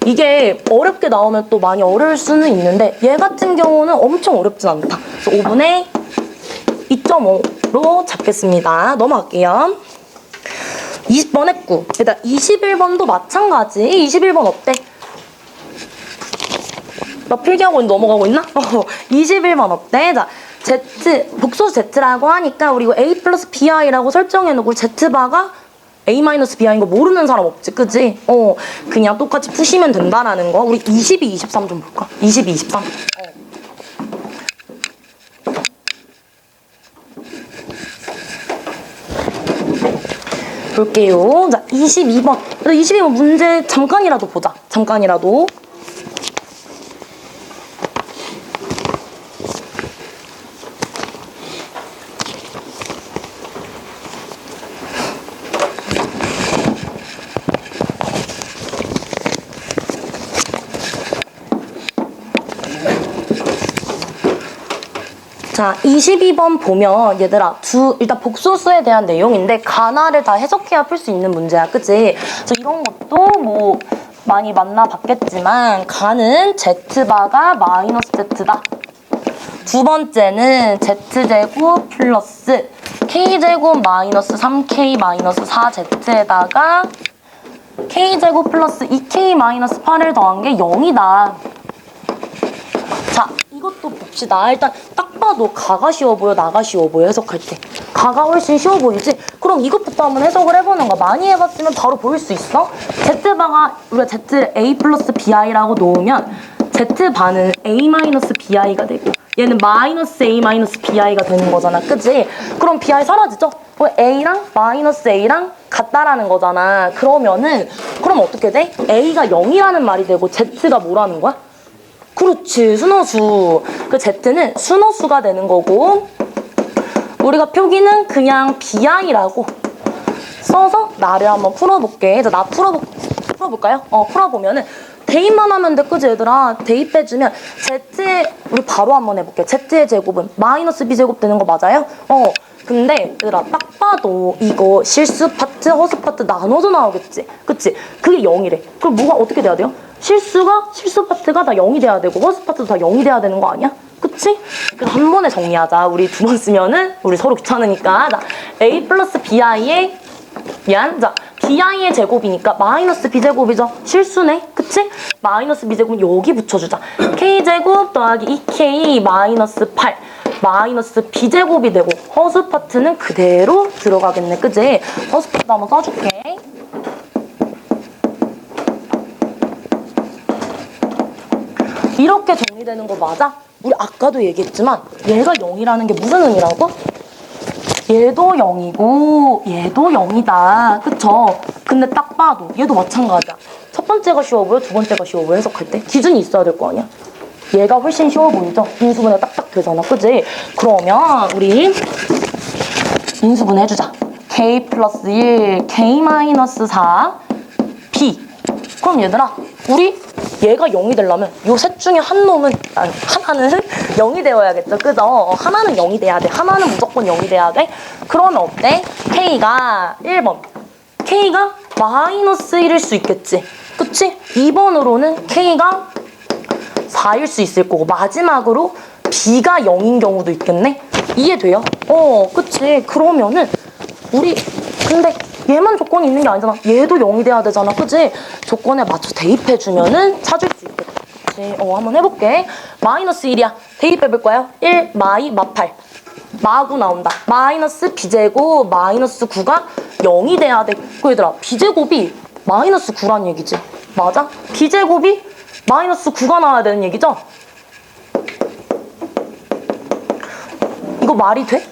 이게 어렵게 나오면 또 많이 어려울 수는 있는데 얘 같은 경우는 엄청 어렵진 않다. 그래서 5분의 2.5로 잡겠습니다. 넘어갈게요. 20번 했고 일단 21번도 마찬가지. 21번 어때? 나 필기하고 넘어가고 있나? 21번 어때? 자, Z, 복소수 Z라고 하니까 우리 이거 A 플러스 BI라고 설정해놓고 Z바가 A-BI인 거 모르는 사람 없지, 그지? 그냥 똑같이 푸시면 된다라는 거. 우리 22, 23 좀 볼까? 22, 23. 볼게요. 자, 22번. 22번 문제 잠깐이라도 보자. 잠깐이라도. 자, 22번 보면 얘들아 일단 복소수에 대한 내용인데 가나를 다 해석해야 풀 수 있는 문제야. 그치? 그래서 이런 것도 뭐 많이 만나봤겠지만 가는 Z바가 마이너스 Z다. 두 번째는 Z제곱 플러스 K제곱 마이너스 3K 마이너스 4Z에다가 K제곱 플러스 2K 마이너스 8을 더한 게 0이다. 자, 이것도 봅시다. 일단 딱 봐도 가가 쉬워 보여, 나가 쉬워 보여, 해석할 때. 가가 훨씬 쉬워 보이지? 그럼 이것부터 한번 해석을 해보는 거야. 많이 해봤으면 바로 보일 수 있어? Z바가 우리가 Z A 플러스 BI라고 놓으면 Z바는 A 마이너스 BI가 되고 얘는 마이너스 A 마이너스 BI가 되는 거잖아. 그치? 그럼 BI 사라지죠? A랑 마이너스 A랑 같다라는 거잖아. 그럼 어떻게 돼? A가 0이라는 말이 되고 Z가 뭐라는 거야? 그렇지, 순허수. 그 Z는 순허수가 되는 거고 우리가 표기는 그냥 BI라고 써서 나를 한번 풀어볼게. 나 풀어볼까요? 풀어보면은 대입만 하면 돼. 그지 얘들아? 대입해주면 Z의 우리 바로 한번 해볼게. Z의 제곱은 마이너스 B제곱 되는 거 맞아요? 근데 얘들아 딱 봐도 이거 실수 파트, 허수 파트 나눠서 나오겠지? 그치? 그게 0이래. 그럼 뭐가 어떻게 돼야 돼요? 실수 파트가 다 0이 돼야 되고 허수 파트도 다 0이 돼야 되는 거 아니야? 그치? 그래서 한 번에 정리하자. 우리 두 번 쓰면은 우리 서로 귀찮으니까. 자, A 플러스 BI의 자, BI의 제곱이니까 마이너스 B제곱이죠? 실수네? 그치? 마이너스 B제곱은 여기 붙여주자. K제곱 더하기 2K 마이너스 8 마이너스 B제곱이 되고 허수 파트는 그대로 들어가겠네. 그치? 허수 파트 한번 써줄게. 이렇게 정리되는 거 맞아? 우리 아까도 얘기했지만 얘가 0이라는 게 무슨 의미라고? 얘도 0이고 얘도 0이다. 그쵸? 근데 딱 봐도 얘도 마찬가지야. 첫 번째가 쉬워 보여? 두 번째가 쉬워 보여? 해석할 때? 기준이 있어야 될 거 아니야? 얘가 훨씬 쉬워 보이죠? 인수분해 딱딱 되잖아. 그치? 그러면 우리 인수분해 해주자. k 플러스 1, k 마이너스 4, b. 그럼 얘들아, 우리 얘가 0이 되려면 요 셋 중에 하나는 0이 되어야겠죠. 그죠? 하나는 0이 돼야 돼. 하나는 무조건 0이 돼야 돼. 그러면 어때? k가 1번. k가 마이너스 1일 수 있겠지. 그치? 2번으로는 k가 4일 수 있을 거고 마지막으로 b가 0인 경우도 있겠네? 이해돼요? 그치. 그러면은 우리 근데 얘만 조건이 있는 게 아니잖아. 얘도 0이 돼야 되잖아. 그치? 조건에 맞춰 대입해주면은 찾을 수 있겠다. 그치? 한번 해볼게. 마이너스 1이야. 대입해볼 거예요. 1 마이 마8. 마구 나온다. 마이너스 b제곱 마이너스 9가 0이 돼야 돼. 그 얘들아, b제곱이 마이너스 9란 얘기지. 맞아? b제곱이 마이너스 9가 나와야 되는 얘기죠? 이거 말이 돼?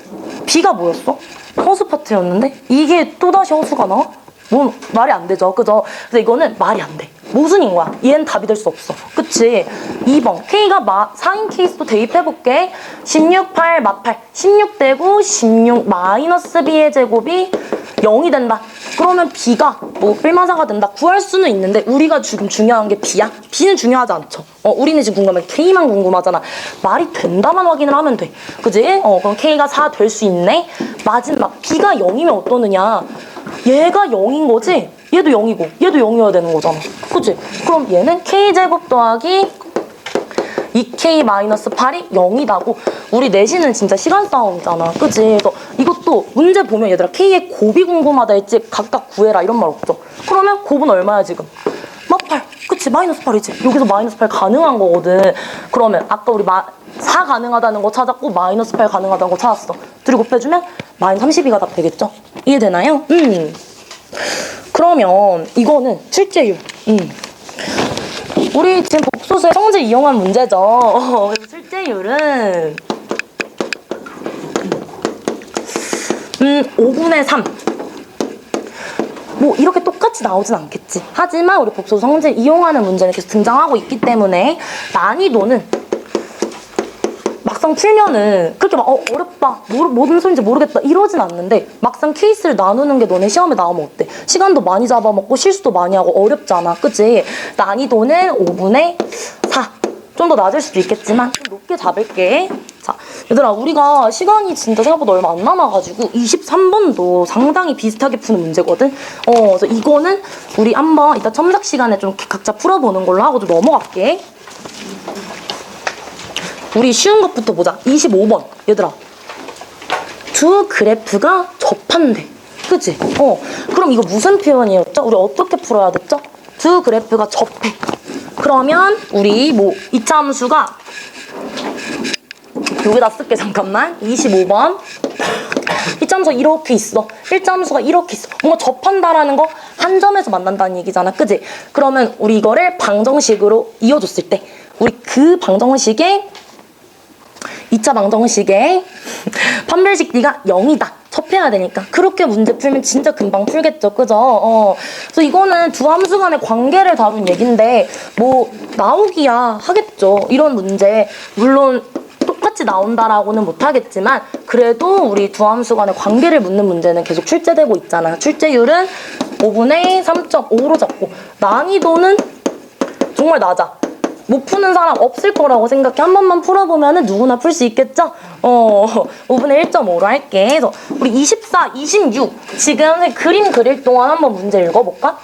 b가 뭐였어? 허수 파트였는데? 이게 또다시 허수가 나와? 뭔 말이 안 되죠. 그죠? 그래서 이거는 말이 안 돼. 모순인 거야. 얘는 답이 될 수 없어. 그치? 2번. K가 4인 케이스도 대입해볼게. 16, 8, 마8. 16 되고 16 마이너스 B의 제곱이 0이 된다. 그러면 B가 뭐 필마사가 된다. 구할 수는 있는데 우리가 지금 중요한 게 B야? B는 중요하지 않죠. 우리는 지금 궁금한 K만 궁금하잖아. 말이 된다만 확인을 하면 돼. 그지? 그럼 K가 4 될 수 있네? 마지막 B가 0이면 어떠느냐? 얘가 0인 거지? 얘도 0이고 얘도 0이어야 되는 거잖아. 그치? 그럼 얘는 K제곱 더하기 2K-8이 0이다고. 우리 내신은 진짜 시간 싸움이잖아. 그치? 그래서 이것도 문제 보면 얘들아 K의 곱이 궁금하다 했지 각각 구해라 이런 말 없죠. 그러면 곱은 얼마야 지금? 마8. 그치? 마이너스 8이지. 여기서 마이너스 8 가능한 거거든. 그러면 아까 우리 4 가능하다는 거 찾았고 마이너스 8 가능하다는 거 찾았어. 둘이 곱해주면 마이너스 32가 답 되겠죠? 이해되나요? 그러면 이거는 출제율. 우리 지금 복소수의 성질 이용한 문제죠. 그래서 출제율은 5분의 3. 뭐 이렇게 똑같이 나오진 않겠지. 하지만 우리 복소수 성질 이용하는 문제는 계속 등장하고 있기 때문에 난이도는 막상 풀면은 그렇게 막 어렵다, 무슨 소리인지 모르겠다 이러진 않는데 막상 케이스를 나누는 게 너네 시험에 나오면 어때? 시간도 많이 잡아먹고 실수도 많이 하고 어렵잖아. 그치? 난이도는 5분의 4. 좀 더 낮을 수도 있겠지만 좀 높게 잡을게. 자, 얘들아, 우리가 시간이 진짜 생각보다 얼마 안 남아가지고 23번도 상당히 비슷하게 푸는 문제거든. 그래서 이거는 우리 한번 이따 첨삭 시간에 좀 각자 풀어보는 걸로 하고 좀 넘어갈게. 우리 쉬운 것부터 보자. 25번. 얘들아, 두 그래프가 접한대. 그치? 그럼 이거 무슨 표현이었죠? 우리 어떻게 풀어야 됐죠? 두 그래프가 접해. 그러면 우리 뭐 2차 함수가 여기다 쓸게. 잠깐만. 25번. 2차 함수가 이렇게 있어. 1차 함수가 이렇게 있어. 뭔가 접한다라는 거 한 점에서 만난다는 얘기잖아. 그치? 그러면 우리 이거를 방정식으로 이어줬을 때 우리 그 방정식에 2차 방정식에 판별식 D가 0이다. 접해야 되니까. 그렇게 문제 풀면 진짜 금방 풀겠죠. 그죠? 그래서 이거는 두 함수 간의 관계를 다룬 얘긴데 뭐 나오기야 하겠죠. 이런 문제. 물론 똑같이 나온다라고는 못하겠지만 그래도 우리 두 함수 간의 관계를 묻는 문제는 계속 출제되고 있잖아. 출제율은 5분의 3.5로 잡고 난이도는 정말 낮아. 못 푸는 사람 없을 거라고 생각해. 한 번만 풀어보면 누구나 풀 수 있겠죠? 5분의 1.5로 할게. 그래서 우리 24, 26 지금 그림 그릴 동안 한번 문제 읽어볼까?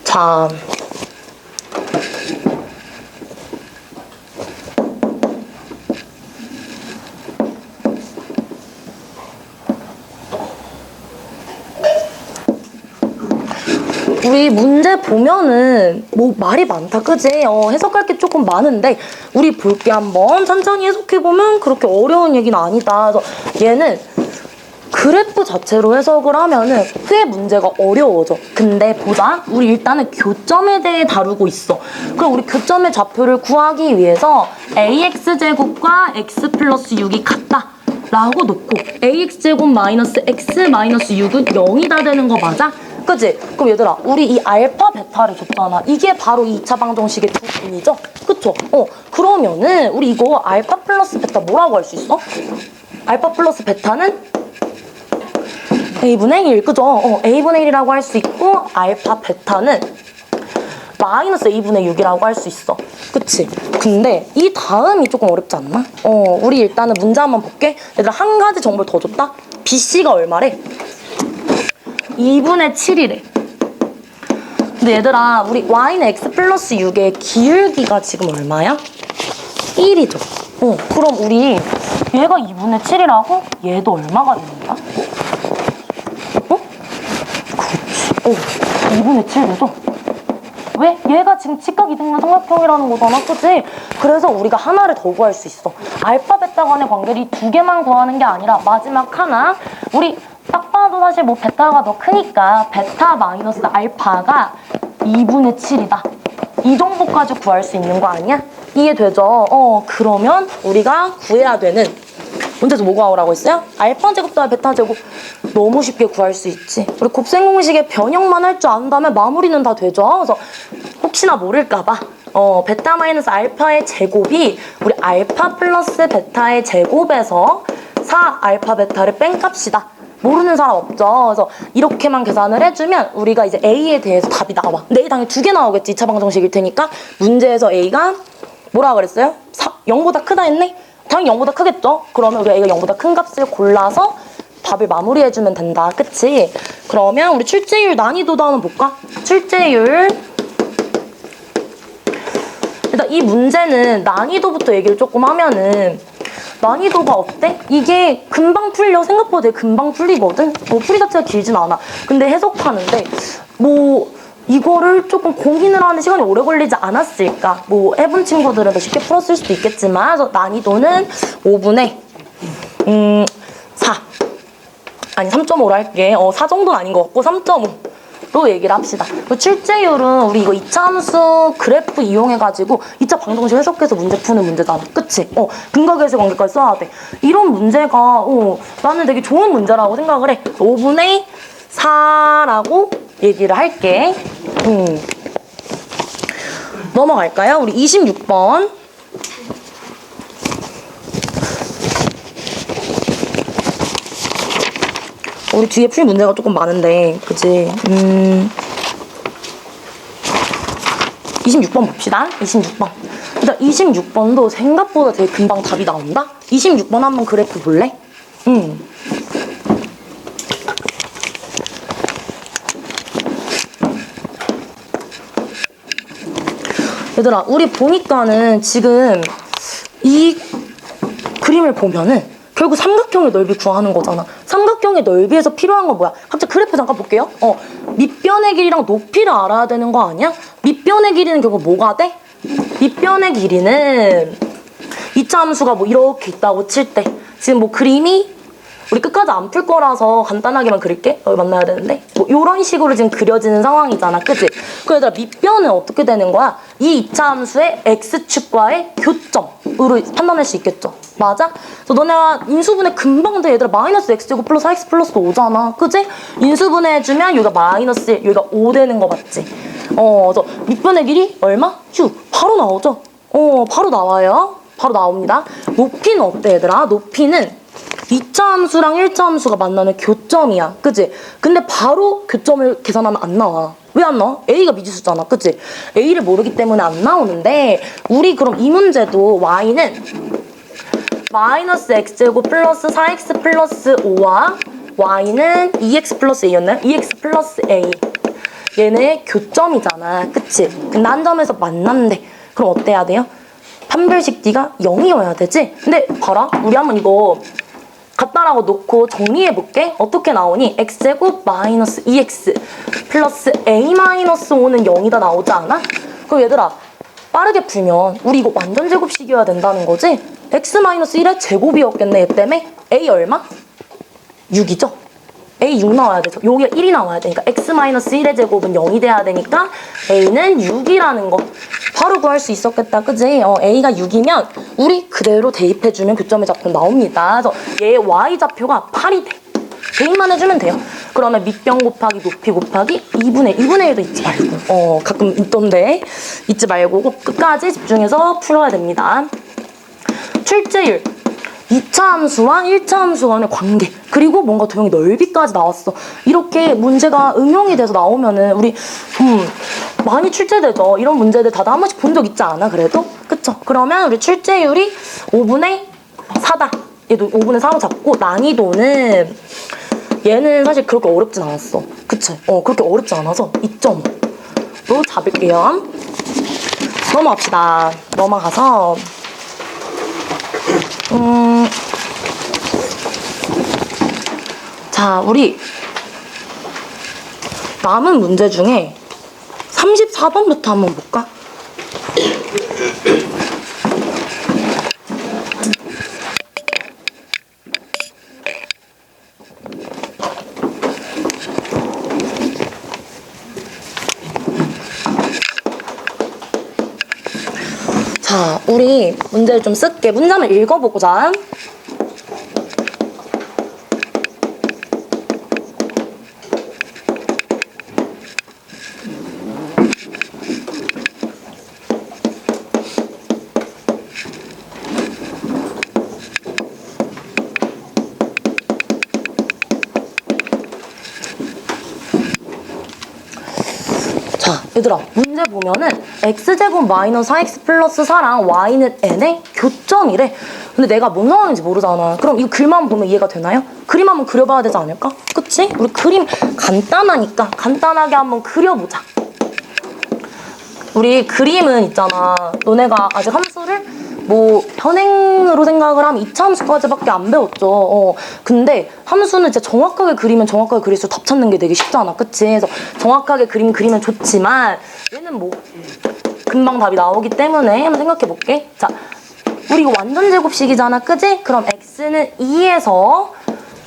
자, 우리 문제 보면은 뭐 말이 많다, 그지? 해석할 게 조금 많은데 우리 볼게 한번 천천히 해석해보면 그렇게 어려운 얘기는 아니다. 그래서 얘는 그래프 자체로 해석을 하면은 꽤 문제가 어려워져. 근데 보자. 우리 일단은 교점에 대해 다루고 있어. 그럼 우리 교점의 좌표를 구하기 위해서 ax제곱과 x 플러스 6이 같다 라고 놓고 ax제곱 마이너스 x 마이너스 6은 0이다 되는 거 맞아? 그치? 그럼 얘들아, 우리 이 알파, 베타를 줬잖아. 이게 바로 2차 방정식의 두 분이죠? 그쵸? 그러면은 우리 이거 알파 플러스 베타 뭐라고 할 수 있어? 알파 플러스 베타는 a분의 1, 그죠? a분의 1이라고 할 수 있고 알파, 베타는 마이너스 a분의 6이라고 할 수 있어. 그치? 근데 이 다음이 조금 어렵지 않나? 우리 일단은 문제 한번 볼게. 얘들아, 한 가지 정보를 더 줬다? bc가 얼마래? 2분의 7이래. 근데 얘들아, 우리 y는 x 플러스 6의 기울기가 지금 얼마야? 1이죠. 그럼 우리 얘가 2분의 7이라고? 얘도 얼마가 되는 거야? 그렇지. 2분의 7 되죠? 왜? 얘가 지금 직각 이등분 삼각형이라는 거잖아, 그치? 그래서 우리가 하나를 더 구할 수 있어. 알파, 베타 간의 관계를 이 두 개만 구하는 게 아니라 마지막 하나, 우리 딱 봐도 사실 뭐 베타가 더 크니까 베타 마이너스 알파가 2분의 7이다. 이 정도까지 구할 수 있는 거 아니야? 이해되죠? 그러면 우리가 구해야 되는 문제에서 뭐 구하라고 했어요? 알파 제곱 더하기 베타 제곱. 너무 쉽게 구할 수 있지. 우리 곱셈 공식의 변형만 할 줄 안다면 마무리는 다 되죠. 그래서 혹시나 모를까봐 베타 마이너스 알파의 제곱이 우리 알파 플러스 베타의 제곱에서 4 알파 베타를 뺀 값이다. 모르는 사람 없죠. 그래서 이렇게만 계산을 해주면 우리가 이제 A에 대해서 답이 나와. 근데 A 당연히 2개 나오겠지. 2차 방정식일 테니까. 문제에서 A가 뭐라 그랬어요? 0보다 크다 했네? 당연히 0보다 크겠죠? 그러면 우리가 A가 0보다 큰 값을 골라서 답을 마무리해주면 된다. 그치? 그러면 우리 출제율 난이도도 한번 볼까? 출제율. 일단 이 문제는 난이도부터 얘기를 조금 하면은 난이도가 어때? 이게 금방 풀려. 생각보다 되게 금방 풀리거든? 풀이 자체가 길진 않아. 근데 해석하는데 뭐 이거를 조금 고민을 하는 시간이 오래 걸리지 않았을까? 뭐 해본 친구들은 더 쉽게 풀었을 수도 있겠지만 그래서 난이도는 5분의 4 아니 3.5로 할게. 4 정도는 아닌 것 같고 3.5로 얘기를 합시다. 출제율은 우리 이거 2차 함수 그래프 이용해가지고 2차 방정식 해석해서 문제 푸는 문제잖아. 그치? 근각에서 관계까지 써야 돼. 이런 문제가 나는 되게 좋은 문제라고 생각을 해. 5분의 4라고 얘기를 할게. 넘어갈까요? 우리 26번. 우리 뒤에 풀 문제가 조금 많은데, 그치? 26번 봅시다. 26번. 일단 26번도 생각보다 되게 금방 답이 나온다? 26번 한번 그래프 볼래? 얘들아, 우리 보니까는 지금 이 그림을 보면은 결국 삼각형의 넓이 구하는 거잖아. 삼각형의 넓이에서 필요한 건 뭐야? 각자 그래프 잠깐 볼게요. 밑변의 길이랑 높이를 알아야 되는 거 아니야? 밑변의 길이는 결국 뭐가 돼? 밑변의 길이는 2차 함수가 뭐 이렇게 있다고 칠 때 지금 뭐 그림이 우리 끝까지 안 풀 거라서 간단하게만 그릴게. 여기 만나야 되는데 뭐 이런 식으로 지금 그려지는 상황이잖아. 그치? 그 얘들아 밑변은 어떻게 되는 거야? 이 2차 함수의 x축과의 교점으로 판단할 수 있겠죠. 맞아? 그래서 너네가 인수분해 금방 돼. 얘들아 마이너스 x제곱 플러스 4x 플러스 5잖아. 그치? 인수분해 해주면 여기가 마이너스 1, 여기가 5 되는 거 맞지? 그래서 밑변의 길이 얼마? 휴 바로 나오죠? 바로 나와요. 바로 나옵니다. 높이는 어때 얘들아? 높이는 2차 함수랑 1차 함수가 만나는 교점이야. 그치? 근데 바로 교점을 계산하면 안 나와. 왜 안 나와? A가 미지수잖아. 그치? A를 모르기 때문에 안 나오는데 우리 그럼 이 문제도 Y는 마이너스 X제곱 플러스 4X 플러스 5와 y는 2x 플러스 a였나요? 2x 플러스 a. 얘네 교점이잖아. 그치? 근데 한 점에서 만났는데 그럼 어때야 돼요? 판별식 d가 0이어야 되지? 근데 봐라. 우리 한번 이거 같다라고 놓고 정리해볼게. 어떻게 나오니? x제곱 마이너스 2x 플러스 a 마이너스 5는 0이다 나오지 않아? 그럼 얘들아 빠르게 풀면 우리 이거 완전 제곱식이어야 된다는 거지? x 마이너스 1의 제곱이었겠네. 얘 때문에 a 얼마? 6이죠? a 6 나와야 되죠. 여기가 1이 나와야 되니까 x 마이너스 1의 제곱은 0이 돼야 되니까 a는 6이라는 거 바로 구할 수 있었겠다. 그지? a가 6이면 우리 그대로 대입해주면 교점의 좌표 나옵니다. 그래서 얘의 y좌표가 8이 돼. 대입만 해주면 돼요. 그러면 밑변 곱하기 높이 곱하기 2분의 1도 잊지 말고 가끔 있던데 잊지 말고 끝까지 집중해서 풀어야 됩니다. 출제율 2차 함수와 1차 함수 간의 관계 그리고 뭔가 도형의 넓이까지 나왔어. 이렇게 문제가 응용이 돼서 나오면은 우리 많이 출제되죠. 이런 문제들 다들 한 번씩 본 적 있지 않아 그래도? 그쵸? 그러면 우리 출제율이 5분의 4다. 얘도 5분의 4로 잡고 난이도는 얘는 사실 그렇게 어렵진 않았어. 그치? 그렇게 어렵지 않아서 2.5로 잡을게요. 넘어갑시다. 넘어가서 자, 우리 남은 문제 중에 34번부터 한번 볼까? 자, 우리 문제를 좀 쓸게. 문장을 읽어보자. 자, 얘들아 문제 보면은 x제곱 마이너스 4x 플러스 4랑 y는 n의 교점이래. 근데 내가 뭐 나오는지 모르잖아. 그럼 이 글만 보면 이해가 되나요? 그림 한번 그려봐야 되지 않을까? 그치? 우리 그림 간단하니까 간단하게 한번 그려보자. 우리 그림은 있잖아. 너네가 아직 함수를 뭐 현행으로 생각을 하면 2차 함수까지밖에 안 배웠죠. 근데 함수는 진짜 정확하게 그리면 정확하게 그릴수록 답 찾는 게 되게 쉽잖아. 그치? 그래서 정확하게 그리면 좋지만 얘는 뭐 금방 답이 나오기 때문에 한번 생각해 볼게. 자, 우리 이거 완전 제곱식이잖아. 그치? 그럼 x는 2에서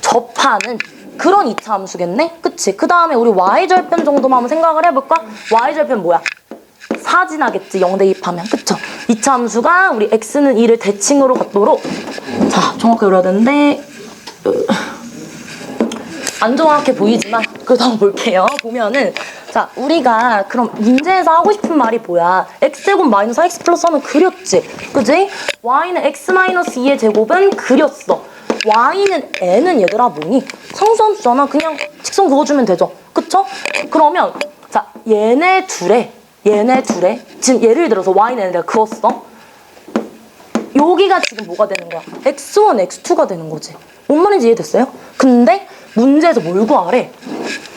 접하는 그런 2차 함수겠네? 그치? 그 다음에 우리 y절편 정도만 한번 생각을 해볼까? y절편 뭐야? 4 지나겠지. 0 대입하면. 그쵸? 2차 함수가 우리 x는 2를 대칭으로 갖도록 자, 정확하게 그려야 되는데 안 정확해 보이지만 그래도 한번 볼게요. 보면은 자, 우리가 그럼 문제에서 하고 싶은 말이 뭐야? x제곱 마이너스 4x 플러스 3은 그렸지? 그지? y는 x 마이너스 2의 제곱은 그렸어. y는 n은 얘들아 뭐니? 상수함수잖아. 그냥 직선 그어주면 되죠. 그쵸? 그러면 자, 얘네 둘에 지금 예를 들어서 y는 내가 그었어. 여기가 지금 뭐가 되는 거야? x1, x2가 되는 거지. 뭔 말인지 이해됐어요? 근데 문제에서 뭘 구하래?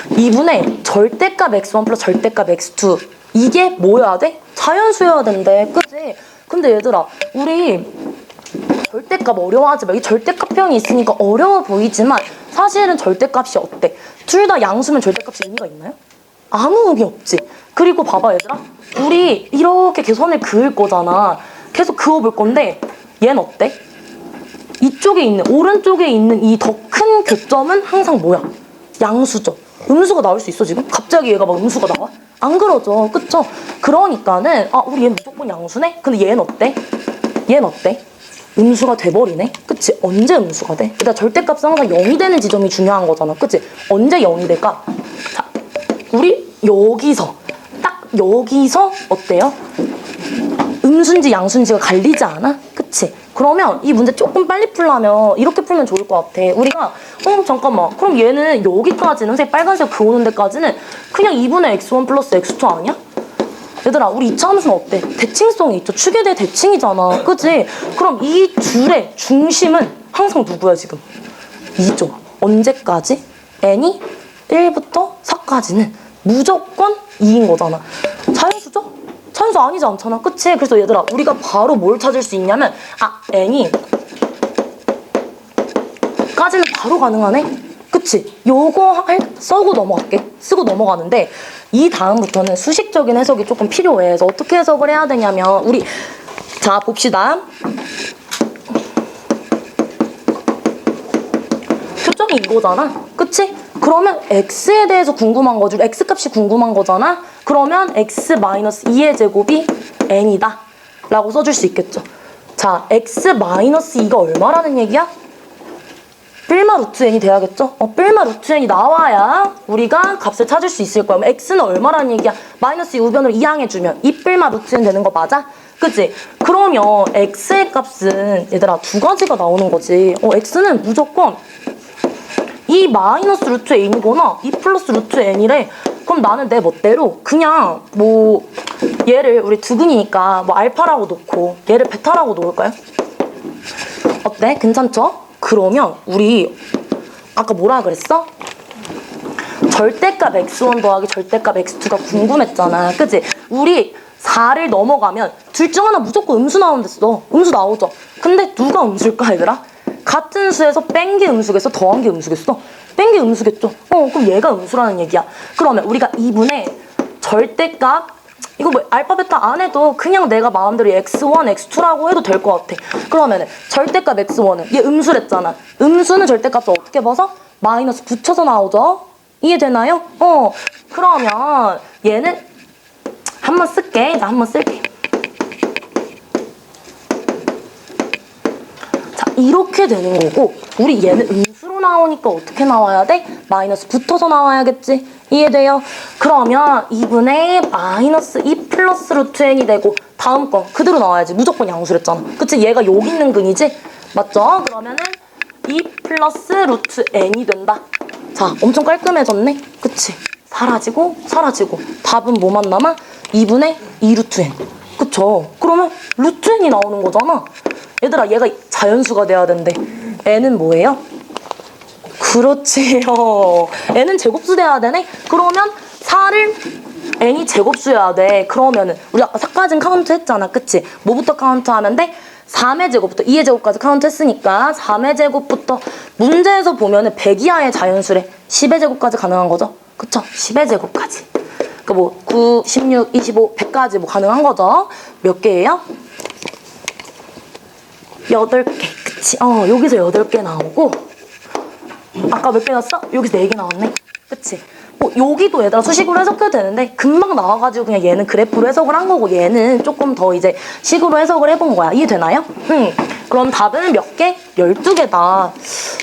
2분의 절대값 x1 플러스 절대값 x2 이게 뭐여야 돼? 자연수여야 된대. 그치? 근데 얘들아 우리 절대값 어려워하지 마. 이 절대값형이 있으니까 어려워 보이지만 사실은 절대값이 어때? 둘 다 양수면 절대값이 의미가 있나요? 아무 의미 없지. 그리고 봐봐 얘들아. 우리 이렇게 개선을 그을 거잖아. 계속 그어볼 건데 얘는 어때? 이쪽에 있는 오른쪽에 있는 이 더 큰 교점은 항상 뭐야? 양수죠. 음수가 나올 수 있어 지금? 갑자기 얘가 막 음수가 나와? 안 그러죠. 그쵸? 그러니까는 우리 얘는 무조건 양수네? 근데 얘는 어때? 얘는 어때? 음수가 돼버리네? 그치? 언제 음수가 돼? 일단 절대값은 항상 0이 되는 지점이 중요한 거잖아. 그치? 언제 0이 될까? 자, 우리 여기서 딱 여기서 어때요? 음수인지 양수인지가 갈리지 않아? 그치? 그러면 이 문제 조금 빨리 풀려면 이렇게 풀면 좋을 것 같아. 우리가 잠깐만 그럼 얘는 여기까지는 선생님 빨간색 그오는 데까지는 그냥 2분의 x1 플러스 x2 아니야? 얘들아 우리 2차 함수는 어때? 대칭성이 있죠. 축에 대해 대칭이잖아. 그치? 그럼 이 줄의 중심은 항상 누구야 지금? 2죠. 언제까지? n이 1부터 4까지는 무조건 2인 거잖아. 자연수죠? 자연수 아니지 않잖아. 그치? 그래서 얘들아, 우리가 바로 뭘 찾을 수 있냐면, n이 까지는 바로 가능하네? 그치? 요거 쓰고 넘어갈게. 쓰고 넘어가는데, 이 다음부터는 수식적인 해석이 조금 필요해. 그래서 어떻게 해석을 해야 되냐면, 우리, 자, 봅시다. 표정이 이거잖아. 그치? 그러면 x에 대해서 궁금한 거지. x값이 궁금한 거잖아. 그러면 x-2의 제곱이 n이다 라고 써줄 수 있겠죠. 자, x-2가 얼마라는 얘기야? 뿔마 루트 n이 돼야겠죠? 뿔마 루트 n이 나와야 우리가 값을 찾을 수 있을 거야. 그럼 x는 얼마라는 얘기야? 마이너스 2 우변으로 이항해주면 이 뿔마 루트 n 되는 거 맞아? 그치? 그러면 x의 값은 얘들아 두 가지가 나오는 거지. x는 무조건 이 마이너스 루트 n이거나 이 플러스 루트 n이래. 그럼 나는 내 멋대로 그냥 뭐 얘를 우리 두근이니까 뭐 알파라고 놓고 얘를 베타라고 놓을까요? 어때? 괜찮죠? 그러면 우리 아까 뭐라 그랬어? 절대값 x1 더하기 절대값 x2가 궁금했잖아. 그치? 우리 4를 넘어가면 둘 중 하나 무조건 음수 나온댔어. 음수 나오죠? 근데 누가 음수일까 얘들아? 같은 수에서 뺀 게 음수겠어? 더한 게 음수겠어? 뺀 게 음수겠죠? 그럼 얘가 음수라는 얘기야. 그러면 우리가 2분의 절대값 이거 뭐 알파 베타 안 해도 그냥 내가 마음대로 x1, x2라고 해도 될 것 같아. 그러면은 절대값 x1은 얘 음수랬잖아. 음수는 절대값을 어떻게 봐서? 마이너스 붙여서 나오죠? 이해되나요? 그러면 얘는 한번 쓸게. 나 한번 쓸게. 자, 이렇게 되는 거고 우리 얘는 음수로 나오니까 어떻게 나와야 돼? 마이너스 붙어서 나와야겠지? 이해돼요? 그러면 2분의 마이너스 2 플러스 루트 n이 되고 다음 건 그대로 나와야지. 무조건 양수랬잖아. 그치? 얘가 여기 있는 근이지? 맞죠? 그러면은 2 플러스 루트 n이 된다. 자, 엄청 깔끔해졌네? 그치? 사라지고 사라지고 답은 뭐만 남아? 2분의 2 루트 n. 그쵸? 그러면 루트 n이 나오는 거잖아. 얘들아 얘가 자연수가 돼야 된대. n은 뭐예요? 그렇지요. n은 제곱수 돼야 되네? 그러면 4를 n이 제곱수여야 돼. 그러면은 우리 아까 4까지는 카운트 했잖아. 그치? 뭐부터 카운트 하면 돼? 3의 제곱부터 2의 제곱까지 카운트 했으니까 3의 제곱부터 문제에서 보면은 100 이하의 자연수래. 10의 제곱까지 가능한 거죠? 그쵸? 10의 제곱까지. 그러니까 뭐 9, 16, 25, 100까지 뭐 가능한 거죠? 몇 개예요? 8개. 그치? 여기서 8개 나오고 아까 몇 개 나왔어? 여기서 4개 나왔네. 그치? 뭐 여기도 얘들아 수식으로 해석해도 되는데 금방 나와가지고 그냥 얘는 그래프로 해석을 한 거고 얘는 조금 더 이제 식으로 해석을 해본 거야. 이해되나요? 그럼 답은 몇 개? 12개다.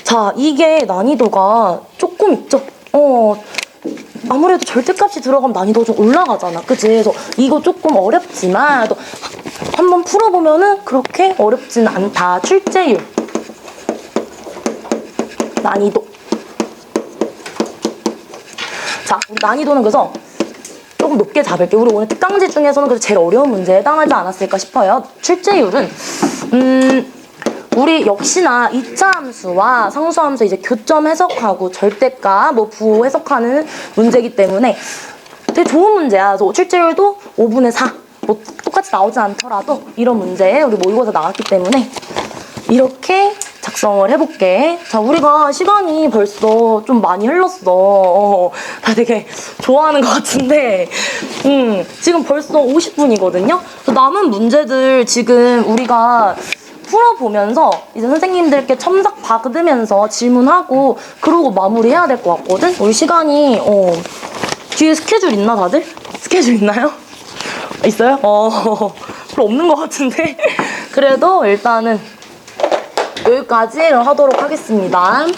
자, 이게 난이도가 조금 있죠? 아무래도 절대값이 들어가면 난이도가 좀 올라가잖아. 그치? 그래서 이거 조금 어렵지만 또 한번 풀어보면은 그렇게 어렵진 않다. 출제율. 난이도. 자, 우리 난이도는 그래서 조금 높게 잡을게요. 우리 오늘 특강지 중에서는 그래서 제일 어려운 문제에 해당하지 않았을까 싶어요. 출제율은 우리 역시나 2차 함수와 상수함수 이제 교점 해석하고 절대값 뭐 부호 해석하는 문제이기 때문에 되게 좋은 문제야. 그래서 출제율도 5분의 4 뭐 똑같이 나오지 않더라도 이런 문제에 우리 모의고사 나왔기 때문에 이렇게 작성을 해볼게. 자, 우리가 시간이 벌써 좀 많이 흘렀어. 다 되게 좋아하는 것 같은데 지금 벌써 50분이거든요. 남은 문제들 지금 우리가 풀어보면서 이제 선생님들께 첨삭 받으면서 질문하고 그러고 마무리해야 될 것 같거든? 우리 시간이 뒤에 스케줄 있나 다들? 스케줄 있나요? 있어요? 별로 없는 것 같은데? 그래도 일단은 여기까지 하도록 하겠습니다.